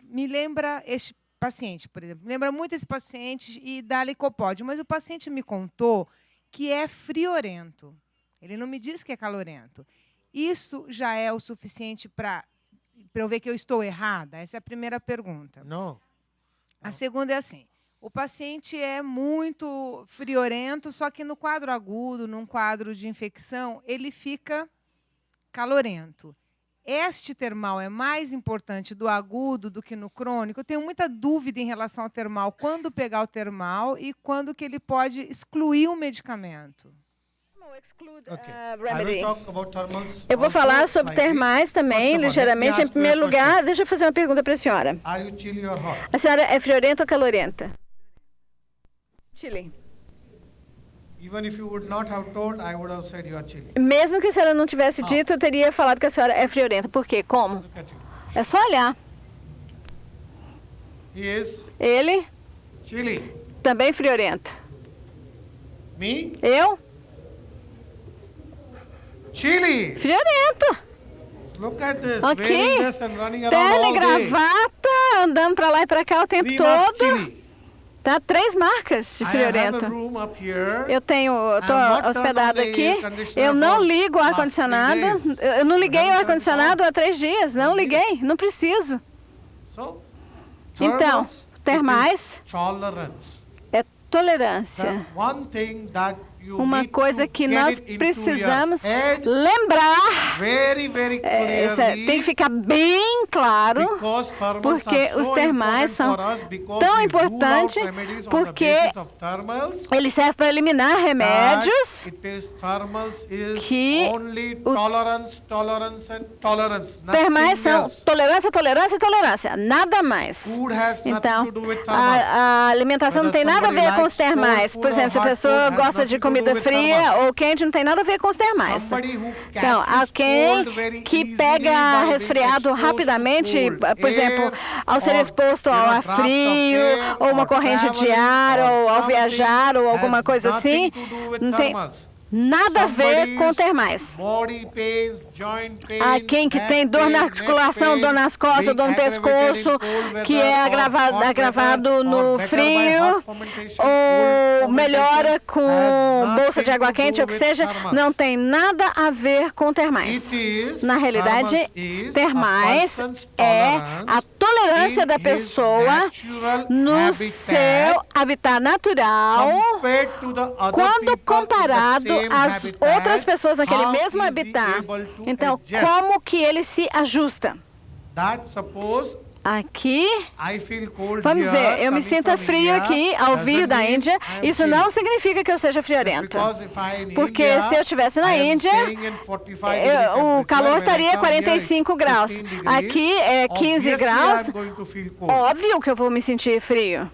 me lembra este paciente, por exemplo, me lembra muito esse paciente e dá Licopódio, mas o paciente me contou que é friorento. Ele não me diz que é calorento. Isso já é o suficiente para eu ver que eu estou errada? Essa é a primeira pergunta. Não. A segunda é assim: o paciente é muito friorento, só que no quadro agudo, num quadro de infecção, ele fica calorento. Este termal é mais importante do agudo do que no crônico? Eu tenho muita dúvida em relação ao termal. Quando pegar o termal e quando que ele pode excluir o medicamento? Eu vou falar sobre termais também, ligeiramente. Em primeiro lugar, deixa eu fazer uma pergunta para a senhora. A senhora é friorenta ou calorenta? Chile. Mesmo que a senhora não tivesse dito, eu teria falado que a senhora é friorenta. Por quê? Como? É só olhar. Ele também friorento. Eu? Chile. Friorento. Ok. Terno e gravata, andando para lá e para cá o tempo todo. Tá? 3 marcas de friorento. Eu estou hospedado aqui. Eu não ligo o ar-condicionado. Eu não liguei o ar-condicionado há 3 dias. Não liguei. Não preciso. Então, termais é tolerância. Uma coisa que nós precisamos lembrar, tem que ficar bem claro, porque os termais são tão importantes, porque eles servem para eliminar remédios que termais são tolerância, tolerância e tolerância, nada mais. Então, a alimentação não tem nada a ver com os termais. Por exemplo, se a pessoa gosta de comida fria ou quente, não tem nada a ver com os termais. Então, alguém que pega resfriado rapidamente, por exemplo, ao ser exposto ao ar frio, ou uma corrente de ar, ou ao viajar, ou alguma coisa assim, não tem nada a ver com termais. Há quem que tem dor na articulação, dor nas costas, dor no pescoço, que é agravado no frio, ou melhora com bolsa de água quente, ou o que seja, não tem nada a ver com termais. Na realidade, termais é a tolerância da pessoa no seu habitat natural, quando comparado às outras pessoas naquele mesmo habitat. Então, como que ele se ajusta? Aqui, vamos dizer, eu me sinto frio aqui ao vir da Índia. Isso não significa que eu seja friorento. Porque se eu estivesse na Índia, o calor estaria 45 graus. Aqui é 15 graus. Óbvio que eu vou me sentir frio.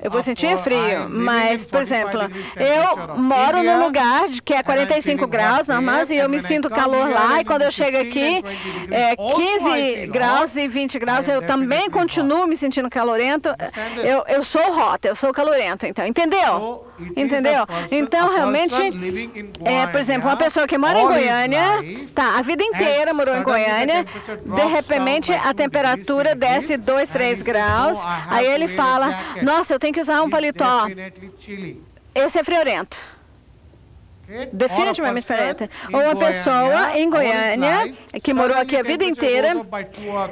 Eu vou sentir frio, mas, por exemplo, eu moro num lugar que é 45 graus normal e eu me sinto calor lá, e quando eu chego aqui, 15 graus e 20 graus, eu também continuo me sentindo calorento. Eu sou hot, eu sou calorento, então, entendeu? Entendeu? Então, realmente, por exemplo, uma pessoa que mora em Goiânia, a vida inteira morou em Goiânia, de repente a temperatura desce 2, 3 graus, aí ele fala, nossa, eu tenho que usar um paletó. Esse é friorento. Definitivamente friorento. Ou uma pessoa em Goiânia, que morou aqui a vida inteira,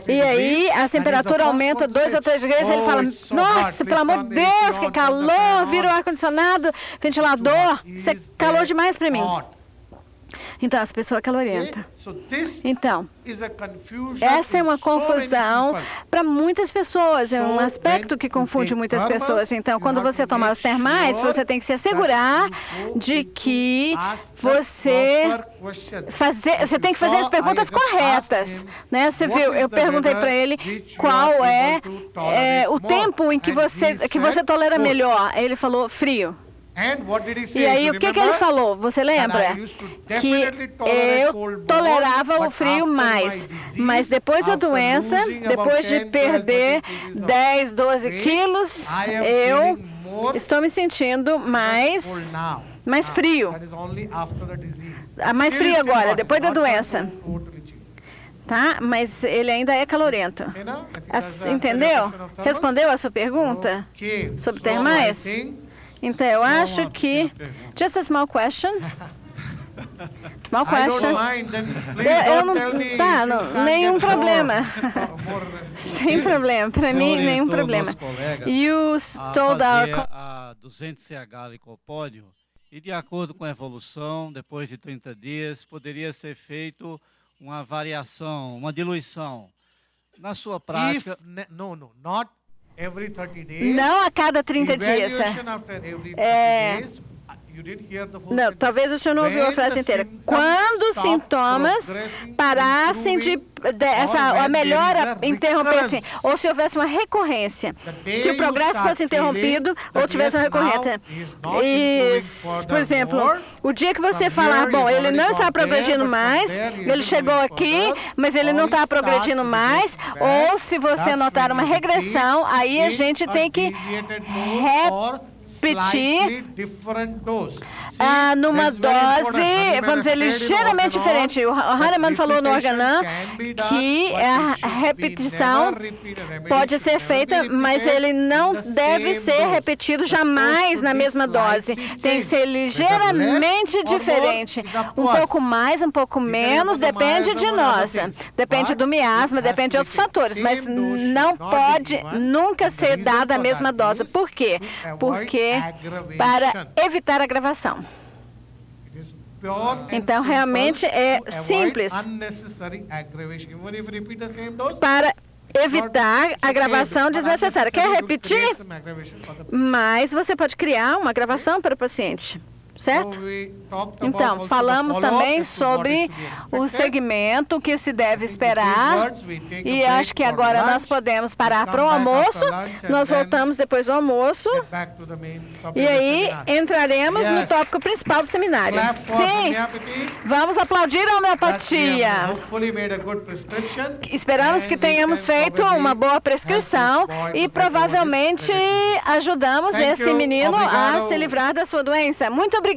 e aí a temperatura aumenta 2 ou 3 graus, e ele fala, nossa, pelo amor de Deus, que calor, vira o ar-condicionado, ventilador, isso é calor demais para mim. Então, essa pessoa é calorenta. Então, essa é uma confusão para muitas pessoas, é um aspecto que confunde muitas pessoas. Então, quando você tomar os termais, você tem que se assegurar de que você tem que fazer as perguntas corretas. Né? Você viu, eu perguntei para ele qual é o tempo em que você tolera melhor. Ele falou frio. E aí, o que ele falou? Você lembra? Que eu tolerava o frio mais. Mas depois da doença, depois de perder 10, 12 quilos, eu estou me sentindo mais frio. Mais frio agora, depois da doença. Tá? Mas ele ainda é calorento. Entendeu? Respondeu a sua pergunta sobre termais? Então, eu acho que... Just a small question. Small question. Nenhum problema. Sem problema. Para mim, nenhum problema. You told a 200CH licopódio, e de acordo com a evolução, depois de 30 dias, poderia ser feito uma variação, uma diluição. Na sua prática... Não a cada 30 dias. Não, talvez o senhor não ouviu a frase inteira. Quando os sintomas parassem a melhora interrompesse, ou se houvesse uma recorrência. Se o progresso fosse interrompido, ou tivesse uma recorrência. E, por exemplo, o dia que você falar, bom, ele não está progredindo mais, ele chegou aqui, mas ele não está progredindo mais, ou se você notar uma regressão, aí a gente tem que repetir numa dose, vamos dizer, ligeiramente diferente. O Hahnemann falou no Organon que a repetição pode ser feita, mas ele não deve ser repetido jamais na mesma dose. Tem que ser ligeiramente diferente. Um pouco mais, um pouco menos, depende de nós. Depende do miasma, depende de outros fatores, mas não pode nunca ser dada a mesma dose. Por quê? Porque para evitar agravação. Então, realmente é simples. Para evitar agravação desnecessária. Quer repetir? Mas você pode criar uma agravação para o paciente. Certo? Então, falamos também sobre o segmento que se deve esperar. E acho que agora nós podemos parar para o almoço. Nós voltamos depois do almoço. E aí entraremos no tópico principal do seminário. Sim, vamos aplaudir a homeopatia. Esperamos que tenhamos feito uma boa prescrição e provavelmente ajudamos esse menino a se livrar da sua doença. Muito obrigado.